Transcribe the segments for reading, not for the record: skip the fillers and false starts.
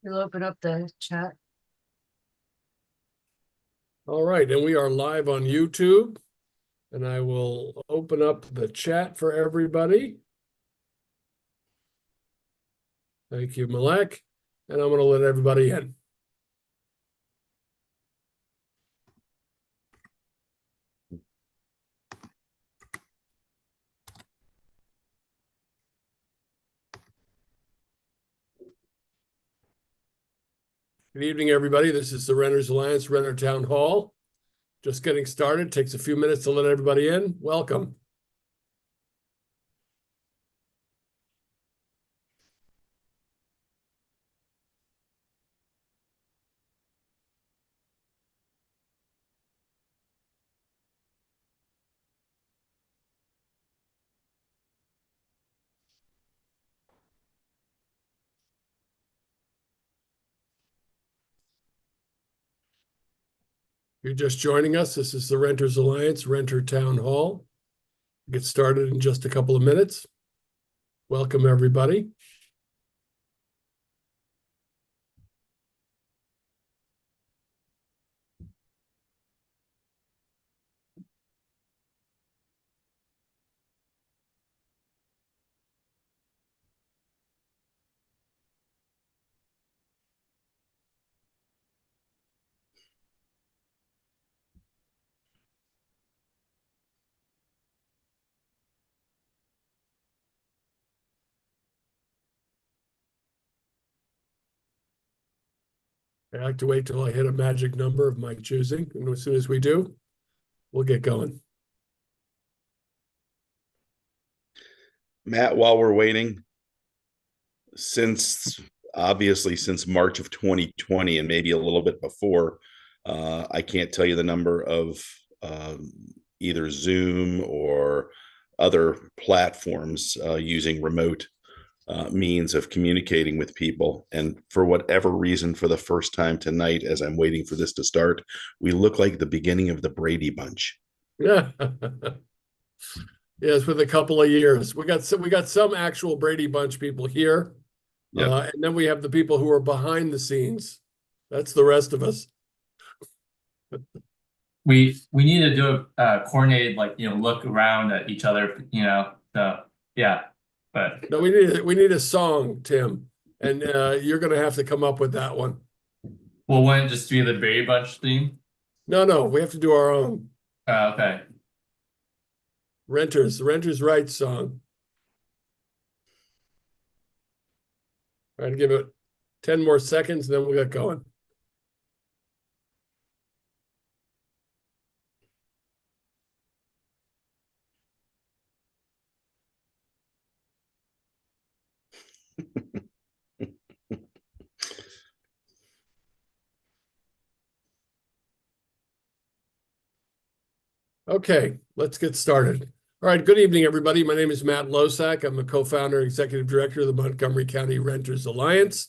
You'll open up the chat. All right, and we are live on YouTube, and I will open up the chat for everybody. Thank you, Malek, and I'm going to let everybody in. Good evening, everybody. This is the Renters Alliance Renter Town Hall. Just getting started. Takes a few minutes to let everybody in. Welcome. If you're just joining us, this is the Renters Alliance Renter Town Hall. Get started in just a couple of minutes. Welcome, everybody. I like to wait till I hit a magic number of my choosing, and as soon as we do, we'll get going. Matt, while we're waiting, since March of 2020 and maybe a little bit before, I can't tell you the number of either Zoom or other platforms using remote means of communicating with people. And for whatever reason, for the first time tonight, as I'm waiting for this to start, we look like the beginning of the Brady Bunch. Yeah. Yes, with a couple of years. We got some actual Brady Bunch people here. Yep. And then we have the people who are behind the scenes. That's the rest of us. We need to do a coordinated, look around at each other, so yeah. But no, we need a song, Tim, and you're going to have to come up with that one. Well, wouldn't it just be the Brady Bunch theme? No, we have to do our own. Okay. Renters Rights song. Try to give it 10 more seconds, and then we'll get going. Okay, let's get started. All right, good evening, everybody. My name is Matt Losack. I'm a co-founder and executive director of the Montgomery County Renters Alliance.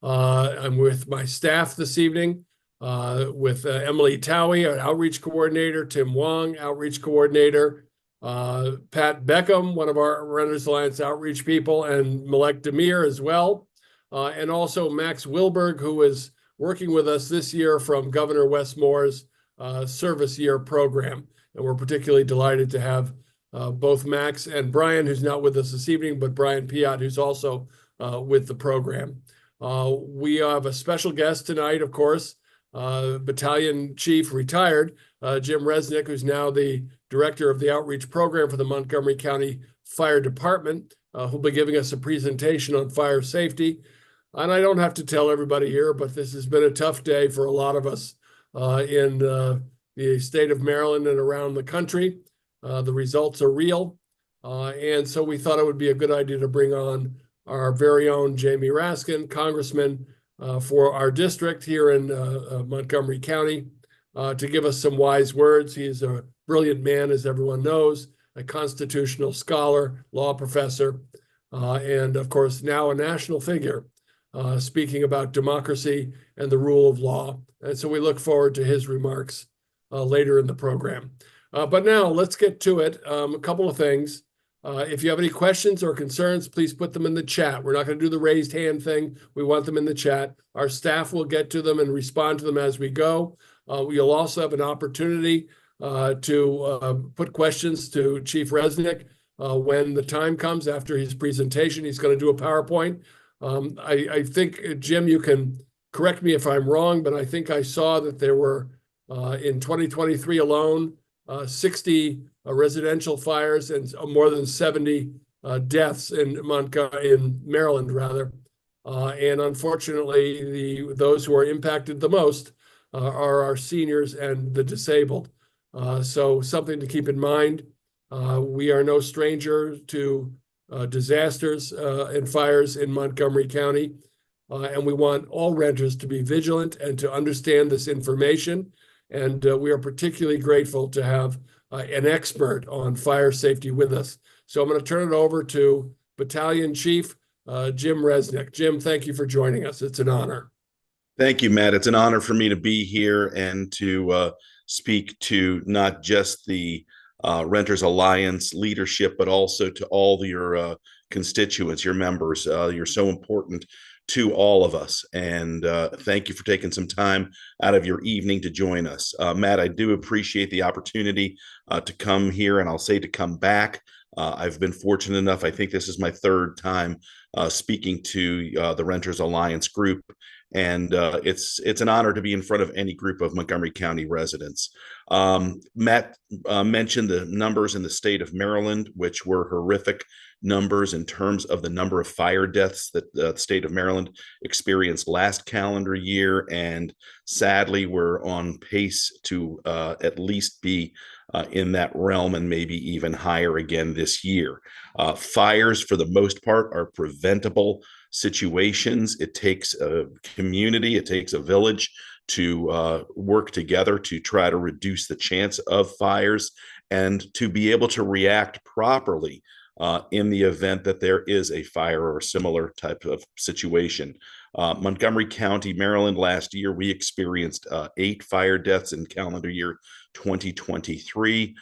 I'm with my staff this evening, with Emily Towie, an outreach coordinator, Tim Wong, outreach coordinator, Pat Beckham, one of our Renters Alliance outreach people, and Malek Demir as well, and also Max Wilberg, who is working with us this year from Governor Wes Moore's service year program. And we're particularly delighted to have both Max and Brian, who's not with us this evening, but Brian Piot, who's also with the program. We have a special guest tonight, of course, Battalion Chief retired, Jim Resnick, who's now the director of the outreach program for the Montgomery County Fire Department, who'll be giving us a presentation on fire safety. And I don't have to tell everybody here, but this has been a tough day for a lot of us in the state of Maryland and around the country. The results are real. And so we thought it would be a good idea to bring on our very own Jamie Raskin, congressman for our district here in Montgomery County, to give us some wise words. He is a brilliant man, as everyone knows, a constitutional scholar, law professor, and of course, now a national figure, speaking about democracy and the rule of law. And so we look forward to his remarks later in the program. But now let's get to it. A couple of things. If you have any questions or concerns, please put them in the chat. We're not going to do the raised hand thing. We want them in the chat. Our staff will get to them and respond to them as we go. You'll also have an opportunity to put questions to Chief Resnick when the time comes after his presentation. He's going to do a PowerPoint. I think, Jim, you can correct me if I'm wrong, but I think I saw that there were, in 2023 alone, 60 residential fires and more than 70 deaths in Maryland, rather. And unfortunately, those who are impacted the most are our seniors and the disabled. So something to keep in mind. We are no stranger to disasters and fires in Montgomery County. And we want all renters to be vigilant and to understand this information. And we are particularly grateful to have an expert on fire safety with us. So I'm going to turn it over to Battalion Chief Jim Resnick. Jim, thank you for joining us. It's an honor. Thank you, Matt. It's an honor for me to be here and to speak to not just the Renters Alliance leadership, but also to all your constituents, your members. You're so important to all of us. And thank you for taking some time out of your evening to join us. Matt, I do appreciate the opportunity to come here, and I'll say to come back. I've been fortunate enough, I think this is my third time speaking to the Renters Alliance group. And it's an honor to be in front of any group of Montgomery County residents. Matt mentioned the numbers in the state of Maryland, which were horrific numbers in terms of the number of fire deaths that the state of Maryland experienced last calendar year. And sadly, we're on pace to at least be in that realm and maybe even higher again this year. Fires, for the most part, are preventable situations. It takes a community, it takes a village to work together to try to reduce the chance of fires and to be able to react properly in the event that there is a fire or a similar type of situation. Montgomery County, Maryland, last year, we experienced 8 fire deaths in calendar year 2023.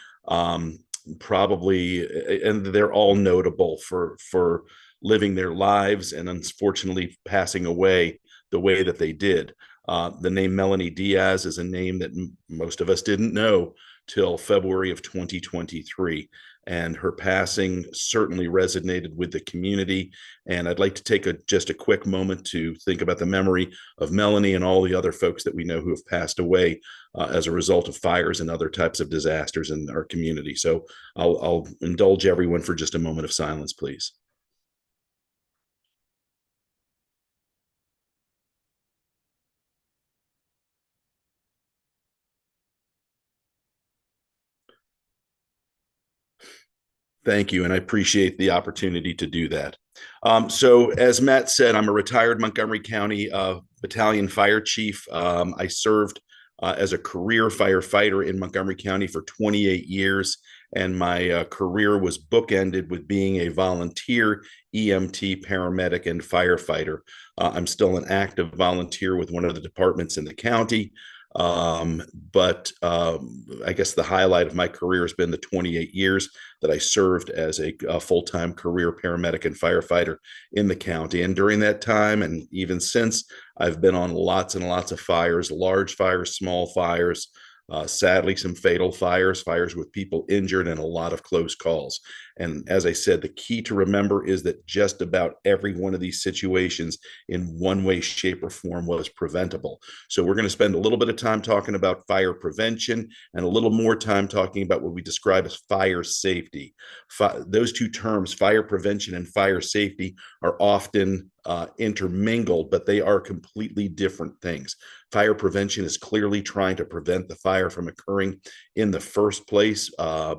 Probably, and they're all notable for living their lives and unfortunately passing away the way that they did. The name Melanie Diaz is a name that most of us didn't know till February of 2023. And her passing certainly resonated with the community. And I'd like to take just a quick moment to think about the memory of Melanie and all the other folks that we know who have passed away as a result of fires and other types of disasters in our community. So I'll indulge everyone for just a moment of silence, please. Thank you, and I appreciate the opportunity to do that. So as Matt said, I'm a retired Montgomery County Battalion Fire Chief. I served as a career firefighter in Montgomery County for 28 years, and my career was bookended with being a volunteer EMT, paramedic, and firefighter. I'm still an active volunteer with one of the departments in the county. But I guess the highlight of my career has been the 28 years that I served as a full-time career paramedic and firefighter in the county. And during that time, and even since, I've been on lots and lots of fires, large fires, small fires, sadly, some fatal fires with people injured, and a lot of close calls. And as I said, the key to remember is that just about every one of these situations in one way, shape, or form was preventable. So we're going to spend a little bit of time talking about fire prevention and a little more time talking about what we describe as fire safety. Those two terms, fire prevention and fire safety, are often intermingled, but they are completely different things. Fire prevention is clearly trying to prevent the fire from occurring in the first place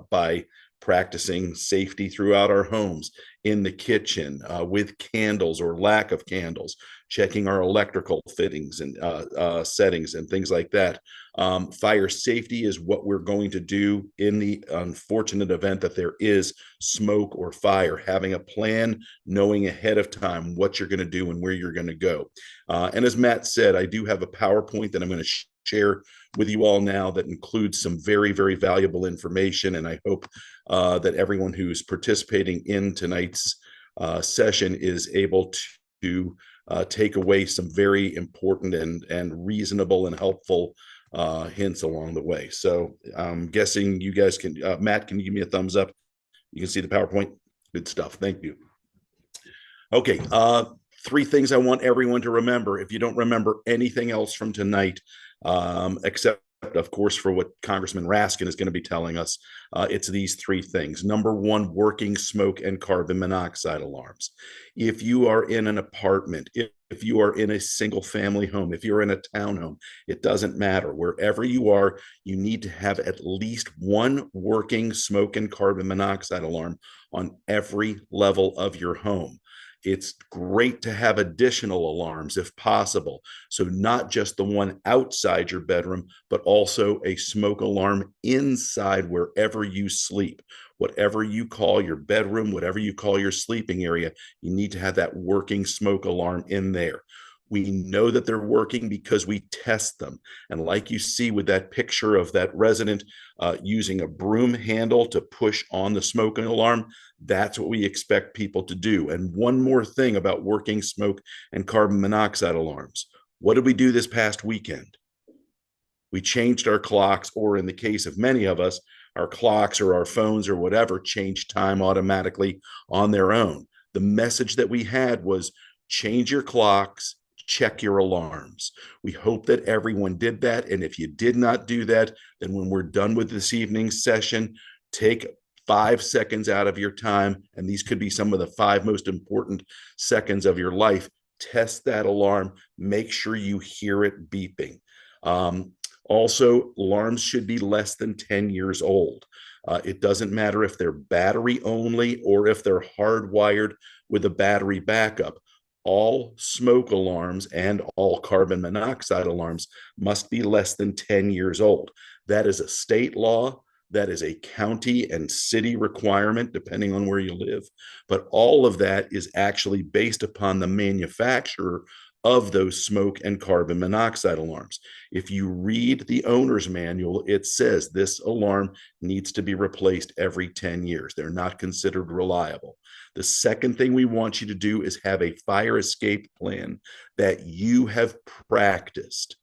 by practicing safety throughout our homes, in the kitchen, with candles or lack of candles, checking our electrical fittings and settings and things like that. Fire safety is what we're going to do in the unfortunate event that there is smoke or fire, having a plan, knowing ahead of time what you're going to do and where you're going to go. And as Matt said, I do have a PowerPoint that I'm going to share with you all now that includes some very, very valuable information. And I hope that everyone who's participating in tonight's session is able to take away some very important and reasonable and helpful hints along the way. So I'm guessing you guys can, Matt, can you give me a thumbs up? You can see the PowerPoint. Good stuff. Thank you. Okay. Three things I want everyone to remember. If you don't remember anything else from tonight, except of course for what Congressman Raskin is going to be telling us, it's these three things. Number one, working smoke and carbon monoxide alarms. If you are in an apartment, if you are in a single family home, if you're in a townhome, it doesn't matter. Wherever you are, you need to have at least one working smoke and carbon monoxide alarm on every level of your home. It's great to have additional alarms if possible. So not just the one outside your bedroom, but also a smoke alarm inside wherever you sleep. Whatever you call your bedroom, whatever you call your sleeping area, you need to have that working smoke alarm in there. We know that they're working because we test them. And like you see with that picture of that resident using a broom handle to push on the smoking alarm, that's what we expect people to do. And one more thing about working smoke and carbon monoxide alarms. What did we do this past weekend? We changed our clocks, or in the case of many of us, our clocks or our phones or whatever changed time automatically on their own. The message that we had was change your clocks, check your alarms. We hope that everyone did that. And if you did not do that, then when we're done with this evening's session, take 5 seconds out of your time. And these could be some of the 5 most important seconds of your life. Test that alarm. Make sure you hear it beeping. Also, alarms should be less than 10 years old. It doesn't matter if they're battery only or if they're hardwired with a battery backup. All smoke alarms and all carbon monoxide alarms must be less than 10 years old. That is a state law. That is a county and city requirement, depending on where you live. But all of that is actually based upon the manufacturer of those smoke and carbon monoxide alarms. If you read the owner's manual, it says this alarm needs to be replaced every 10 years. They're not considered reliable. The second thing we want you to do is have a fire escape plan that you have practiced.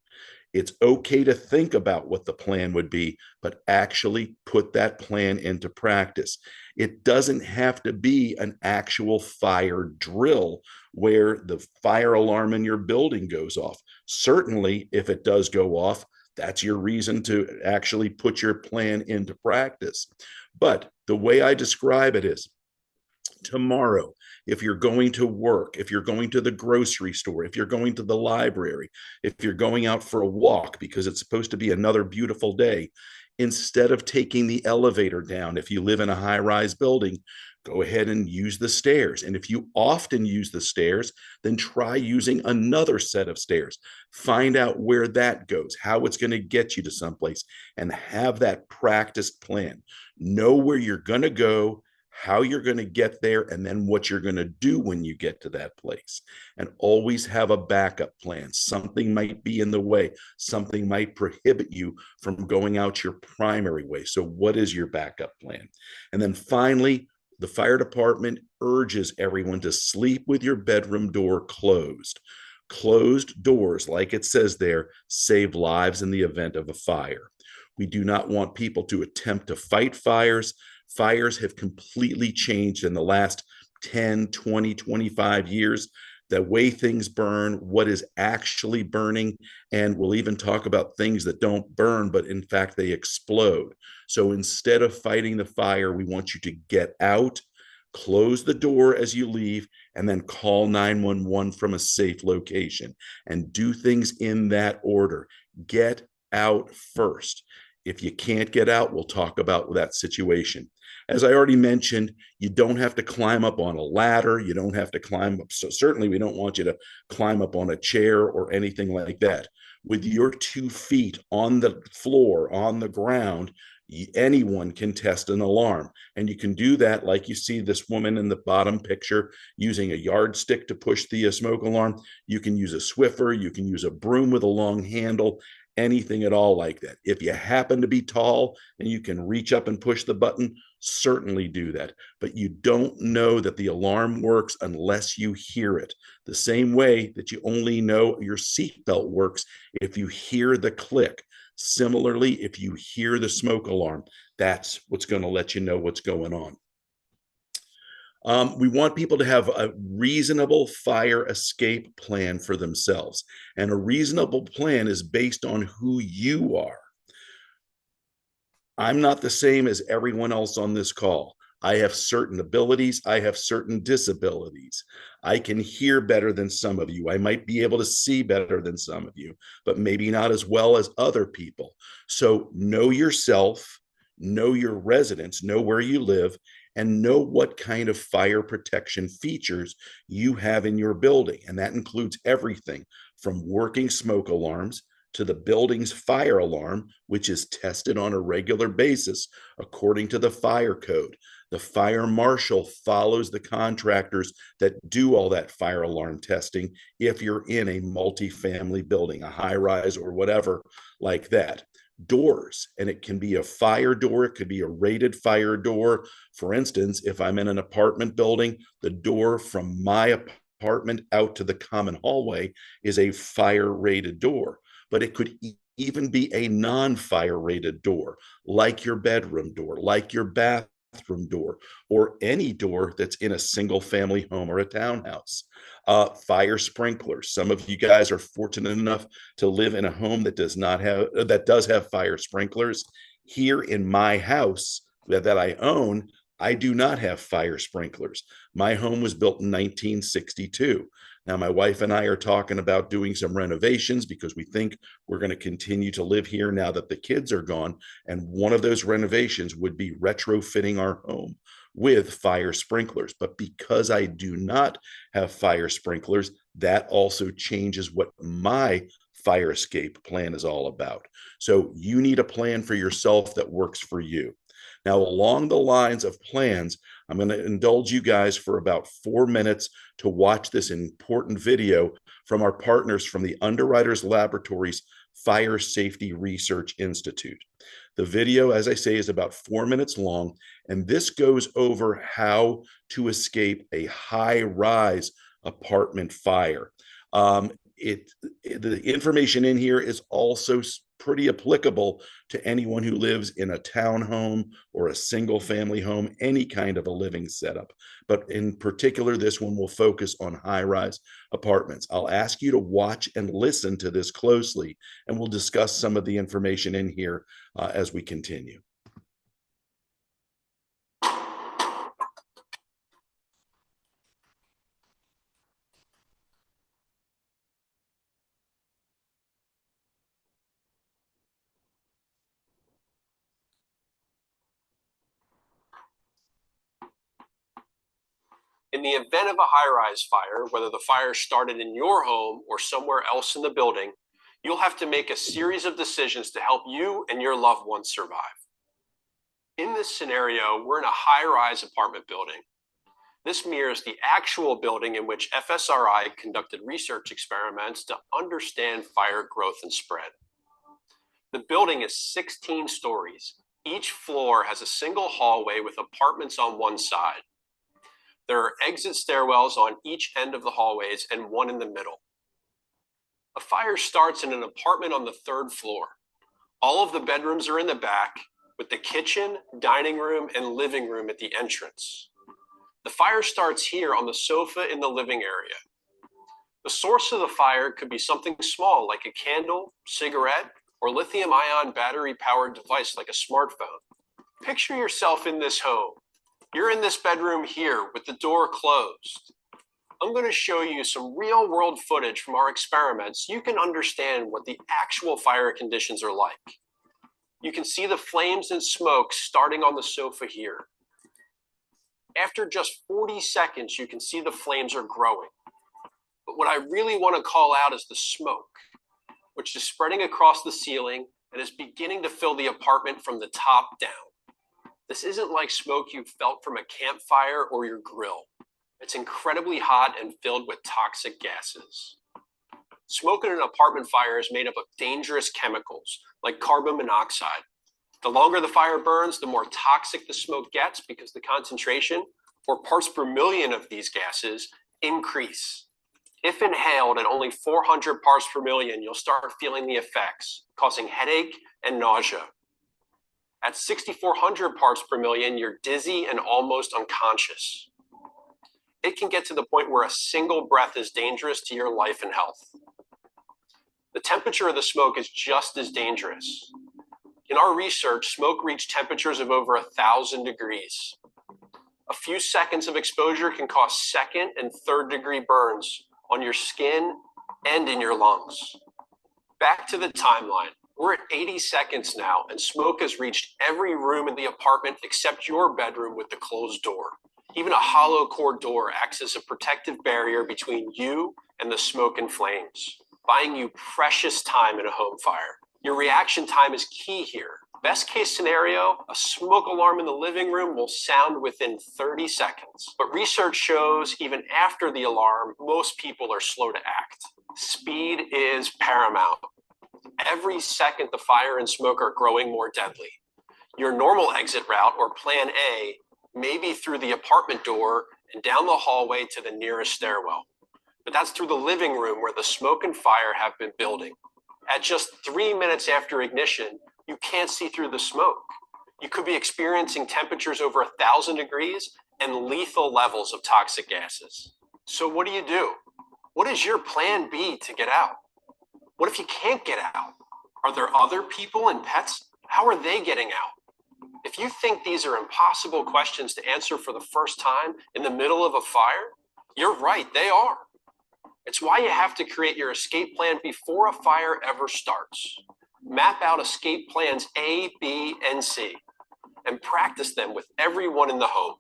It's okay to think about what the plan would be, but actually put that plan into practice. It doesn't have to be an actual fire drill where the fire alarm in your building goes off. Certainly, if it does go off, that's your reason to actually put your plan into practice. But the way I describe it is, tomorrow, if you're going to work, if you're going to the grocery store, if you're going to the library, if you're going out for a walk because it's supposed to be another beautiful day, instead of taking the elevator down, if you live in a high-rise building, go ahead and use the stairs. And if you often use the stairs, then try using another set of stairs. Find out where that goes, how it's going to get you to someplace, and have that practiced plan. Know where you're going to go, how you're going to get there, and then what you're going to do when you get to that place. And always have a backup plan. Something might be in the way. Something might prohibit you from going out your primary way. So what is your backup plan? And then finally, the fire department urges everyone to sleep with your bedroom door closed. Closed doors, like it says there, save lives in the event of a fire. We do not want people to attempt to fight fires. Fires have completely changed in the last 10, 20, 25 years. The way things burn, what is actually burning, and we'll even talk about things that don't burn, but in fact, they explode. So instead of fighting the fire, we want you to get out, close the door as you leave, and then call 911 from a safe location, and do things in that order. Get out first. If you can't get out, we'll talk about that situation. As I already mentioned, you don't have to climb up on a ladder. You don't have to climb up. So certainly we don't want you to climb up on a chair or anything like that. With your 2 feet on the floor, on the ground, anyone can test an alarm. And you can do that like you see this woman in the bottom picture using a yardstick to push the smoke alarm. You can use a Swiffer. You can use a broom with a long handle. anything at all like that. If you happen to be tall and you can reach up and push the button, certainly do that. But you don't know that the alarm works unless you hear it. The same way that you only know your seatbelt works if you hear the click. Similarly, if you hear the smoke alarm, that's what's going to let you know what's going on. We want people to have a reasonable fire escape plan for themselves. And a reasonable plan is based on who you are. I'm not the same as everyone else on this call. I have certain abilities. I have certain disabilities. I can hear better than some of you. I might be able to see better than some of you, but maybe not as well as other people. So know yourself, know your residence, know where you live, and know what kind of fire protection features you have in your building. And that includes everything from working smoke alarms to the building's fire alarm, which is tested on a regular basis according to the fire code. The fire marshal follows the contractors that do all that fire alarm testing if you're in a multifamily building, a high rise or whatever like that. Doors, and it can be a fire door, it could be a rated fire door. For instance, if I'm in an apartment building, the door from my apartment out to the common hallway is a fire rated door, but it could even be a non-fire rated door, like your bedroom door, like your bathroom door, or any door that's in a single family home or a townhouse. Fire sprinklers. Some of you guys are fortunate enough to live in a home that does have fire sprinklers. Here in my house that I own, I do not have fire sprinklers. My home was built in 1962. Now, my wife and I are talking about doing some renovations because we think we're going to continue to live here now that the kids are gone. And one of those renovations would be retrofitting our home with fire sprinklers. But because I do not have fire sprinklers, that also changes what my fire escape plan is all about. So you need a plan for yourself that works for you. Now, along the lines of plans, I'm going to indulge you guys for about 4 minutes to watch this important video from our partners from the Underwriters Laboratories Fire Safety Research Institute. The video, as I say, is about 4 minutes long, and this goes over how to escape a high-rise apartment fire. The information in here is also pretty applicable to anyone who lives in a townhome or a single family home, any kind of a living setup. But in particular, this one will focus on high-rise apartments. I'll ask you to watch and listen to this closely, and we'll discuss some of the information in here as we continue. In the event of a high-rise fire, whether the fire started in your home or somewhere else in the building, you'll have to make a series of decisions to help you and your loved ones survive. In this scenario, we're in a high-rise apartment building. This mirrors the actual building in which FSRI conducted research experiments to understand fire growth and spread. The building is 16 stories. Each floor has a single hallway with apartments on one side. There are exit stairwells on each end of the hallways and one in the middle. A fire starts in an apartment on the 3rd floor. All of the bedrooms are in the back, with the kitchen, dining room, and living room at the entrance. The fire starts here on the sofa in the living area. The source of the fire could be something small like a candle, cigarette, or lithium-ion battery-powered device like a smartphone. Picture yourself in this home. You're in this bedroom here with the door closed. I'm going to show you some real-world footage from our experiments so you can understand what the actual fire conditions are like. You can see the flames and smoke starting on the sofa here. After just 40 seconds, you can see the flames are growing. But what I really want to call out is the smoke, which is spreading across the ceiling and is beginning to fill the apartment from the top down. This isn't like smoke you felt from a campfire or your grill. It's incredibly hot and filled with toxic gases. Smoke in an apartment fire is made up of dangerous chemicals like carbon monoxide. The longer the fire burns, the more toxic the smoke gets because the concentration or parts per million of these gases increase. If inhaled at only 400 parts per million, you'll start feeling the effects, causing headache and nausea. At 6,400 parts per million, you're dizzy and almost unconscious. It can get to the point where a single breath is dangerous to your life and health. The temperature of the smoke is just as dangerous. In our research, smoke reached temperatures of over 1,000 degrees. A few seconds of exposure can cause second and third degree burns on your skin and in your lungs. Back to the timeline. We're at 80 seconds now, and smoke has reached every room in the apartment except your bedroom with the closed door. Even a hollow core door acts as a protective barrier between you and the smoke and flames, buying you precious time in a home fire. Your reaction time is key here. Best case scenario, a smoke alarm in the living room will sound within 30 seconds. But research shows even after the alarm, most people are slow to act. Speed is paramount. Every second, the fire and smoke are growing more deadly. Your normal exit route, or plan A, may be through the apartment door and down the hallway to the nearest stairwell. But that's through the living room where the smoke and fire have been building. At just 3 minutes after ignition, you can't see through the smoke. You could be experiencing temperatures over 1,000 degrees and lethal levels of toxic gases. So what do? What is your plan B to get out? What if you can't get out? Are there other people and pets? How are they getting out? If you think these are impossible questions to answer for the first time in the middle of a fire, you're right, they are. It's why you have to create your escape plan before a fire ever starts. Map out escape plans A, B, and C, and practice them with everyone in the home.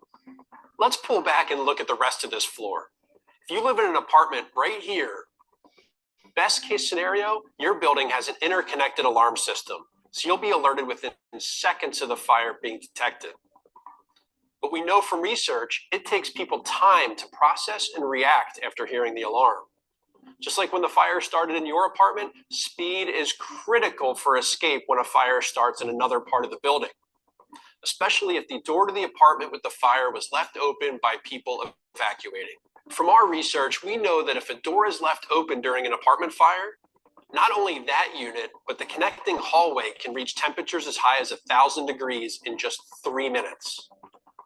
Let's pull back and look at the rest of this floor. If you live in an apartment right here, best case scenario, your building has an interconnected alarm system, so you'll be alerted within seconds of the fire being detected. But we know from research, it takes people time to process and react after hearing the alarm. Just like when the fire started in your apartment, speed is critical for escape when a fire starts in another part of the building, especially if the door to the apartment with the fire was left open by people evacuating. From our research, we know that if a door is left open during an apartment fire, not only that unit, but the connecting hallway can reach temperatures as high as 1,000 degrees in just 3 minutes.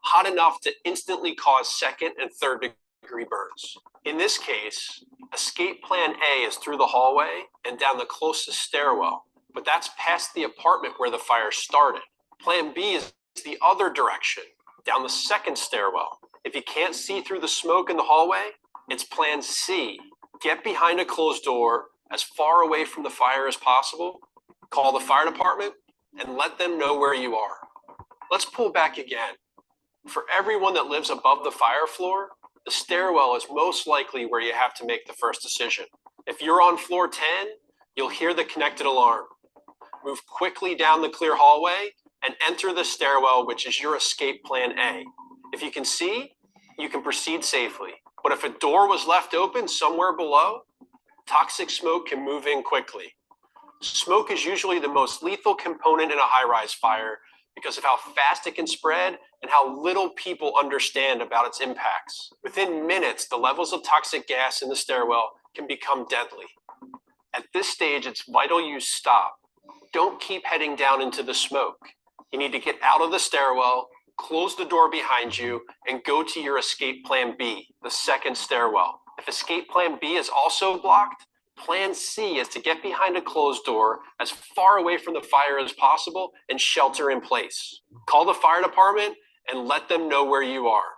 Hot enough to instantly cause second and third degree burns. In this case, escape plan A is through the hallway and down the closest stairwell, but that's past the apartment where the fire started. Plan B is the other direction, down the second stairwell. If you can't see through the smoke in the hallway, it's plan C. Get behind a closed door as far away from the fire as possible, call the fire department, and let them know where you are. Let's pull back again. For everyone that lives above the fire floor, the stairwell is most likely where you have to make the first decision. If you're on floor 10, you'll hear the connected alarm. Move quickly down the clear hallway and enter the stairwell, which is your escape plan A. If you can see, you can proceed safely. But if a door was left open somewhere below, toxic smoke can move in quickly. Smoke is usually the most lethal component in a high-rise fire because of how fast it can spread and how little people understand about its impacts. Within minutes, the levels of toxic gas in the stairwell can become deadly. At this stage, it's vital you stop. Don't keep heading down into the smoke. You need to get out of the stairwell, close the door behind you, and go to your escape plan B, the second stairwell. If escape plan B is also blocked, plan C is to get behind a closed door as far away from the fire as possible and shelter in place. Call the fire department and let them know where you are.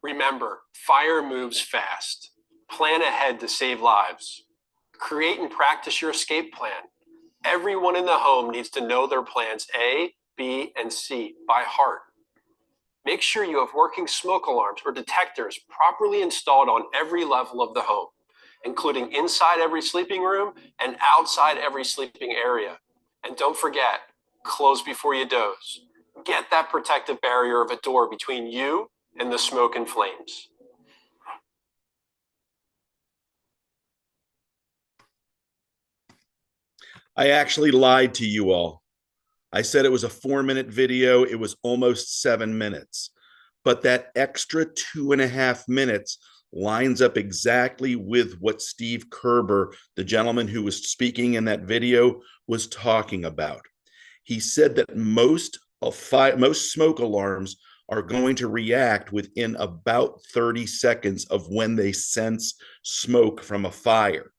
Remember, fire moves fast. Plan ahead to save lives. Create and practice your escape plan. Everyone in the home needs to know their plans A, B, and C by heart. Make sure you have working smoke alarms or detectors properly installed on every level of the home, including inside every sleeping room and outside every sleeping area. And don't forget, close before you doze. Get that protective barrier of a door between you and the smoke and flames. I actually lied to you all. I said it was a 4-minute video. It was almost 7 minutes. But that extra 2.5 minutes lines up exactly with what Steve Kerber, the gentleman who was speaking in that video, was talking about. He said that most smoke alarms are going to react within about 30 seconds of when they sense smoke from a fire.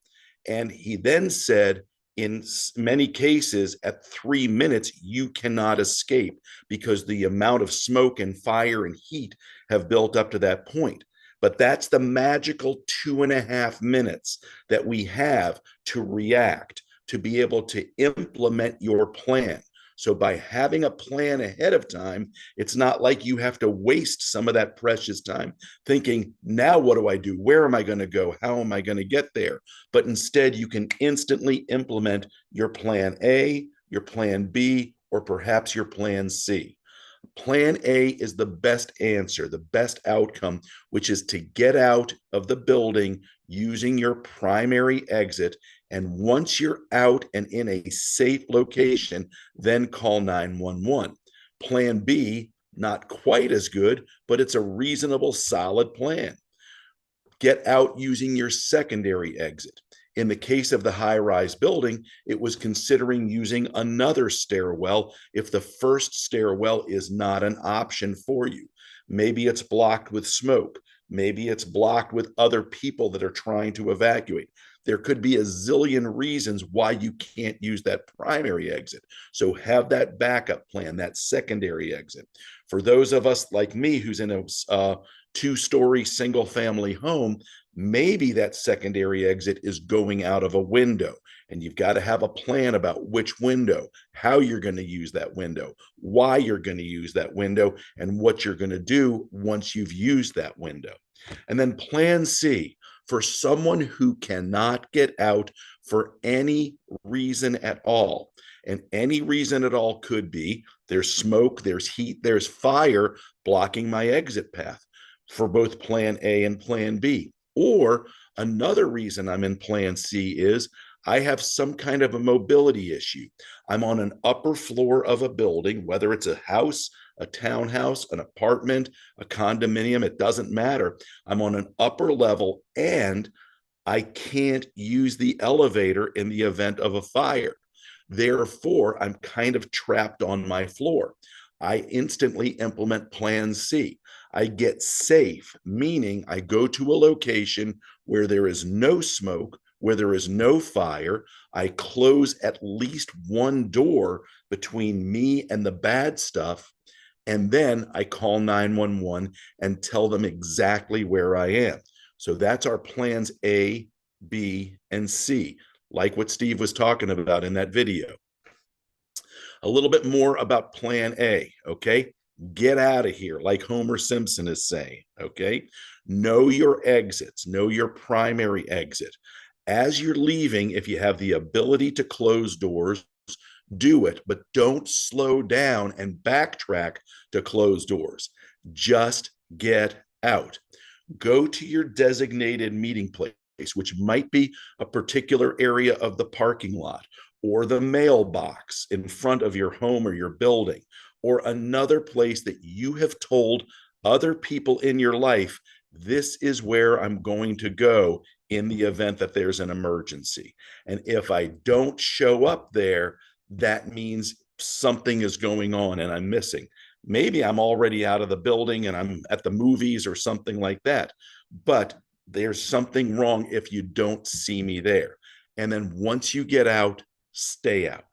And he then said, in many cases, at 3 minutes, you cannot escape because the amount of smoke and fire and heat have built up to that point. But that's the magical 2.5 minutes that we have to react, to be able to implement your plan. So by having a plan ahead of time, it's not like you have to waste some of that precious time thinking, now what do I do? Where am I going to go? How am I going to get there? But instead, you can instantly implement your plan A, your plan B, or perhaps your plan C. Plan A is the best answer, the best outcome, which is to get out of the building using your primary exit. And once you're out and in a safe location, then call 911. Plan B, not quite as good, but it's a reasonable, solid plan. Get out using your secondary exit. In the case of the high-rise building, it was considering using another stairwell if the first stairwell is not an option for you. Maybe it's blocked with smoke. Maybe it's blocked with other people that are trying to evacuate. There could be a zillion reasons why you can't use that primary exit. So have that backup plan, that secondary exit. For those of us like me who's in a two-story single-family home, maybe that secondary exit is going out of a window, and you've got to have a plan about which window, how you're going to use that window, why you're going to use that window, and what you're going to do once you've used that window. And then plan C, for someone who cannot get out for any reason at all. And any reason at all could be there's smoke, there's heat, there's fire blocking my exit path for both plan A and plan B. Or another reason I'm in plan C is I have some kind of a mobility issue. I'm on an upper floor of a building, whether it's a house, a townhouse, an apartment, a condominium, it doesn't matter. I'm on an upper level and I can't use the elevator in the event of a fire. Therefore, I'm kind of trapped on my floor. I instantly implement plan C. I get safe, meaning I go to a location where there is no smoke, where there is no fire. I close at least one door between me and the bad stuff. And then I call 911 and tell them exactly where I am. So that's our plans A, B, and C, like what Steve was talking about in that video. A little bit more about plan A, okay? Get out of here, like Homer Simpson is saying, okay? Know your exits, know your primary exit. As you're leaving, if you have the ability to close doors, do it, but don't slow down and backtrack to close doors. Just get out. Go to your designated meeting place, which might be a particular area of the parking lot or the mailbox in front of your home or your building, or another place that you have told other people in your life, this is where I'm going to go in the event that there's an emergency. And if I don't show up there, that means something is going on and I'm missing. Maybe I'm already out of the building and I'm at the movies or something like that. But there's something wrong if you don't see me there. And then once you get out, stay out.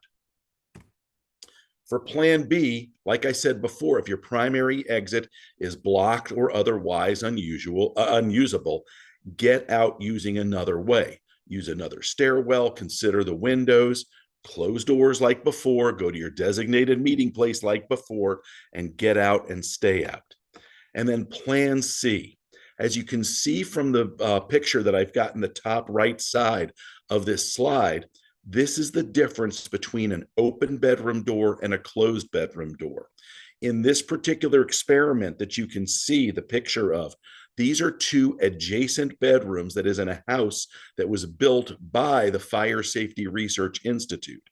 For plan B, like I said before, if your primary exit is blocked or otherwise unusable, get out using another way. Use another stairwell, consider the windows, close doors like before, go to your designated meeting place like before, and get out and stay out. And then plan C. As you can see from the picture that I've got in the top right side of this slide, this is the difference between an open bedroom door and a closed bedroom door. In this particular experiment that you can see the picture of, These are two adjacent bedrooms that is in a house that was built by the Fire Safety Research Institute.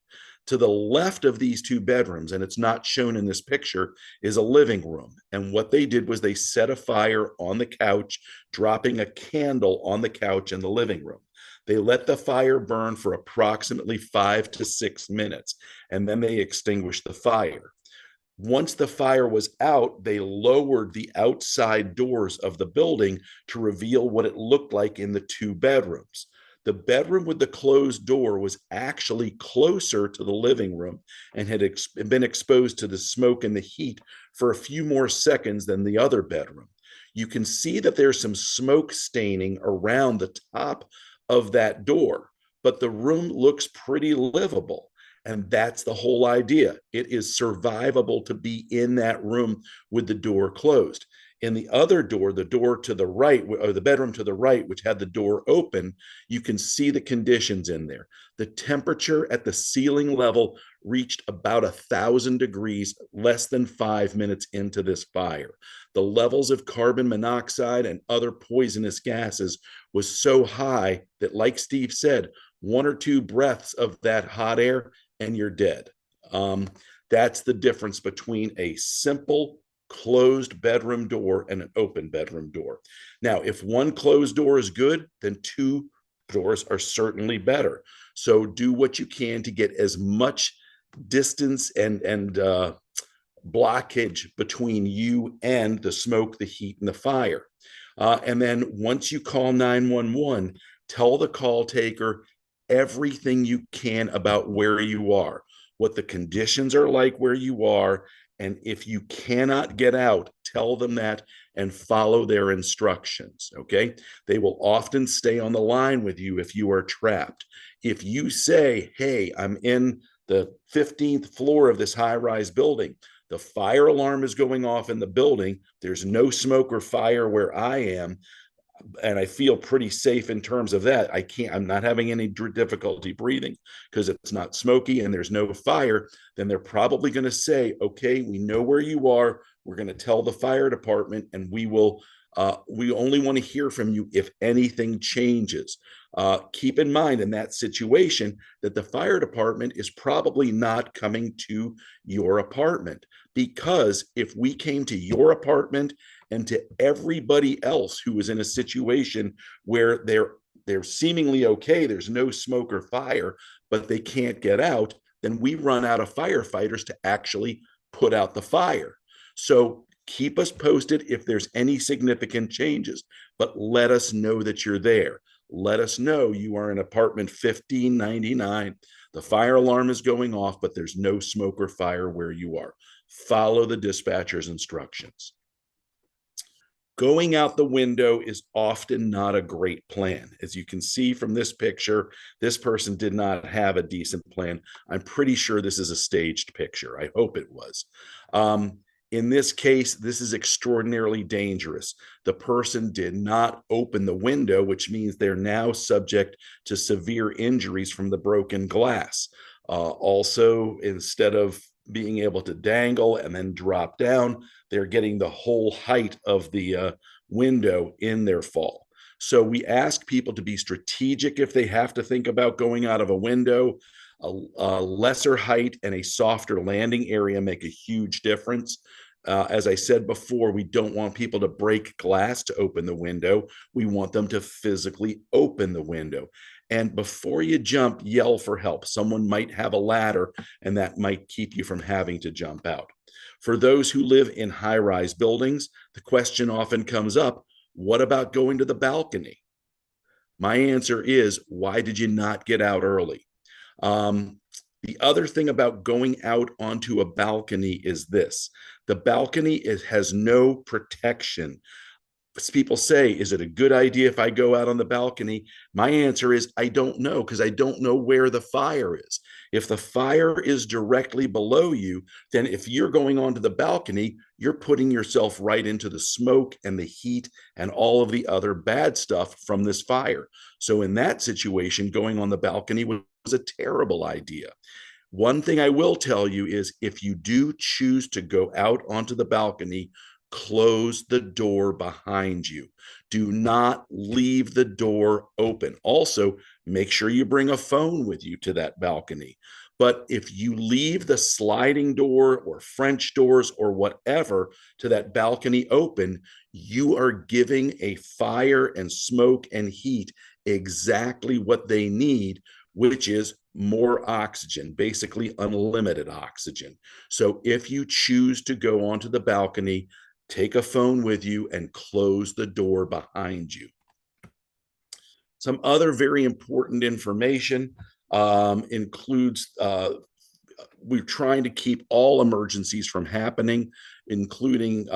To the left of these two bedrooms, and it's not shown in this picture, is a living room. And what they did was they set a fire on the couch, dropping a candle on the couch in the living room. They let the fire burn for approximately 5 to 6 minutes, and then they extinguished the fire. Once the fire was out, they lowered the outside doors of the building to reveal what it looked like in the two bedrooms. The bedroom with the closed door was actually closer to the living room and had been exposed to the smoke and the heat for a few more seconds than the other bedroom. You can see that there's some smoke staining around the top of that door, but the room looks pretty livable. And that's the whole idea. It is survivable to be in that room with the door closed. In the other door, the door to the right, or the bedroom to the right, which had the door open, you can see the conditions in there. The temperature at the ceiling level reached about 1,000 degrees less than 5 minutes into this fire. The levels of carbon monoxide and other poisonous gases was so high that, like Steve said, 1 or 2 breaths of that hot air and you're dead. That's the difference between a simple closed bedroom door and an open bedroom door. Now, if one closed door is good, then 2 doors are certainly better. So do what you can to get as much distance and blockage between you and the smoke, the heat, and the fire. And then once you call 911, tell the call taker everything you can about where you are, what the conditions are like where you are, and if you cannot get out, tell them that and follow their instructions, okay? They will often stay on the line with you if you are trapped. If you say, hey, I'm in the 15th floor of this high-rise building, the fire alarm is going off in the building, there's no smoke or fire where I am, and I feel pretty safe in terms of that. I'm not having any difficulty breathing because it's not smoky and there's no fire. Then they're probably going to say, okay, we know where you are. We're going to tell the fire department and we only want to hear from you if anything changes. Keep in mind in that situation that the fire department is probably not coming to your apartment, because if we came to your apartment and to everybody else who was in a situation where they're seemingly okay, there's no smoke or fire, but they can't get out, then we run out of firefighters to actually put out the fire. So keep us posted if there's any significant changes, but let us know that you're there. Let us know you are in apartment 1599. The fire alarm is going off, but there's no smoke or fire where you are. Follow the dispatcher's instructions. Going out the window is often not a great plan. As you can see from this picture, this person did not have a decent plan. I'm pretty sure this is a staged picture. I hope it was. In this case, this is extraordinarily dangerous. The person did not open the window, which means they're now subject to severe injuries from the broken glass. Also, instead of being able to dangle and then drop down, they're getting the whole height of the window in their fall. So we ask people to be strategic if they have to think about going out of a window. A lesser height and a softer landing area make a huge difference. As I said before, we don't want people to break glass to open the window. We want them to physically open the window. And before you jump, yell for help. Someone might have a ladder, and that might keep you from having to jump out. For those who live in high-rise buildings, the question often comes up, what about going to the balcony? My answer is, why did you not get out early? The other thing about going out onto a balcony is this. The balcony has no protection. People say, is it a good idea if I go out on the balcony? My answer is, I don't know, because I don't know where the fire is. If the fire is directly below you, then if you're going onto the balcony, you're putting yourself right into the smoke and the heat and all of the other bad stuff from this fire. So in that situation, going on the balcony was a terrible idea. One thing I will tell you is if you do choose to go out onto the balcony, close the door behind you. Do not leave the door open. Also, make sure you bring a phone with you to that balcony. But if you leave the sliding door or French doors or whatever to that balcony open, you are giving a fire and smoke and heat exactly what they need, which is more oxygen, basically unlimited oxygen. So if you choose to go onto the balcony, take a phone with you and close the door behind you. Some other very important information includes we're trying to keep all emergencies from happening, including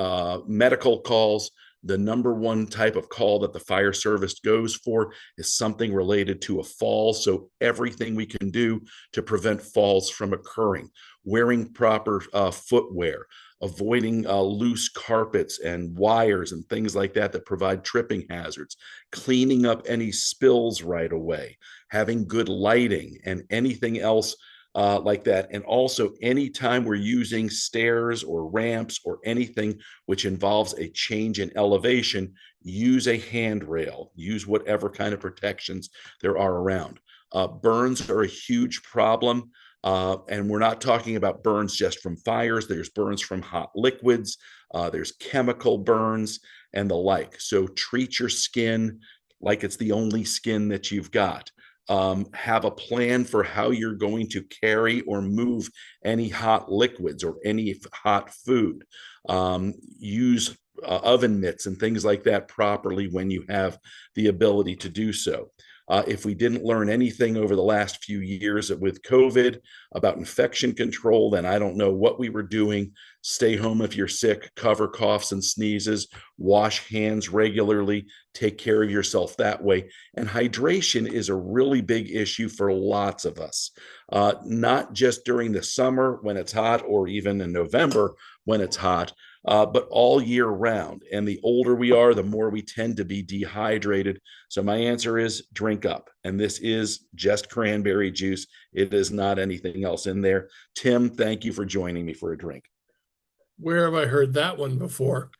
medical calls. The number one type of call that the fire service goes for is something related to a fall. So everything we can do to prevent falls from occurring, wearing proper footwear, avoiding loose carpets and wires and things like that that provide tripping hazards, cleaning up any spills right away, having good lighting and anything else like that. And also anytime we're using stairs or ramps or anything which involves a change in elevation, use a handrail, use whatever kind of protections there are around. Burns are a huge problem. And we're not talking about burns just from fires. There's burns from hot liquids, there's chemical burns and the like. So treat your skin like it's the only skin that you've got. Have a plan for how you're going to carry or move any hot liquids or any hot food. Use oven mitts and things like that properly when you have the ability to do so. If we didn't learn anything over the last few years with COVID about infection control, then I don't know what we were doing. Stay home if you're sick, cover coughs and sneezes, wash hands regularly, take care of yourself that way. And hydration is a really big issue for lots of us, not just during the summer when it's hot or even in November when it's hot, but all year round. And the older we are, the more we tend to be dehydrated. So my answer is drink up. And this is just cranberry juice. It is not anything else in there. Tim, thank you for joining me for a drink. Where have I heard that one before?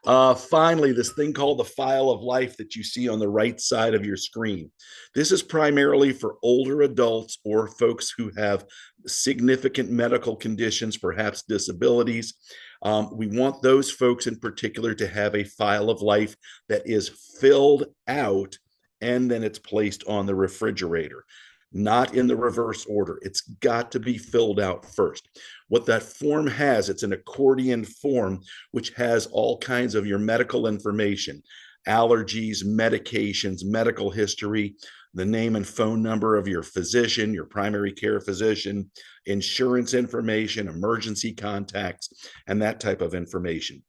Finally, this thing called the File of Life that you see on the right side of your screen. This is primarily for older adults or folks who have significant medical conditions, perhaps disabilities. We want those folks in particular to have a file of life that is filled out and then it's placed on the refrigerator, not in the reverse order. It's got to be filled out first. What that form has, it's an accordion form, which has all kinds of your medical information, allergies, medications, medical history, the name and phone number of your physician, your primary care physician, insurance information, emergency contacts, and that type of information.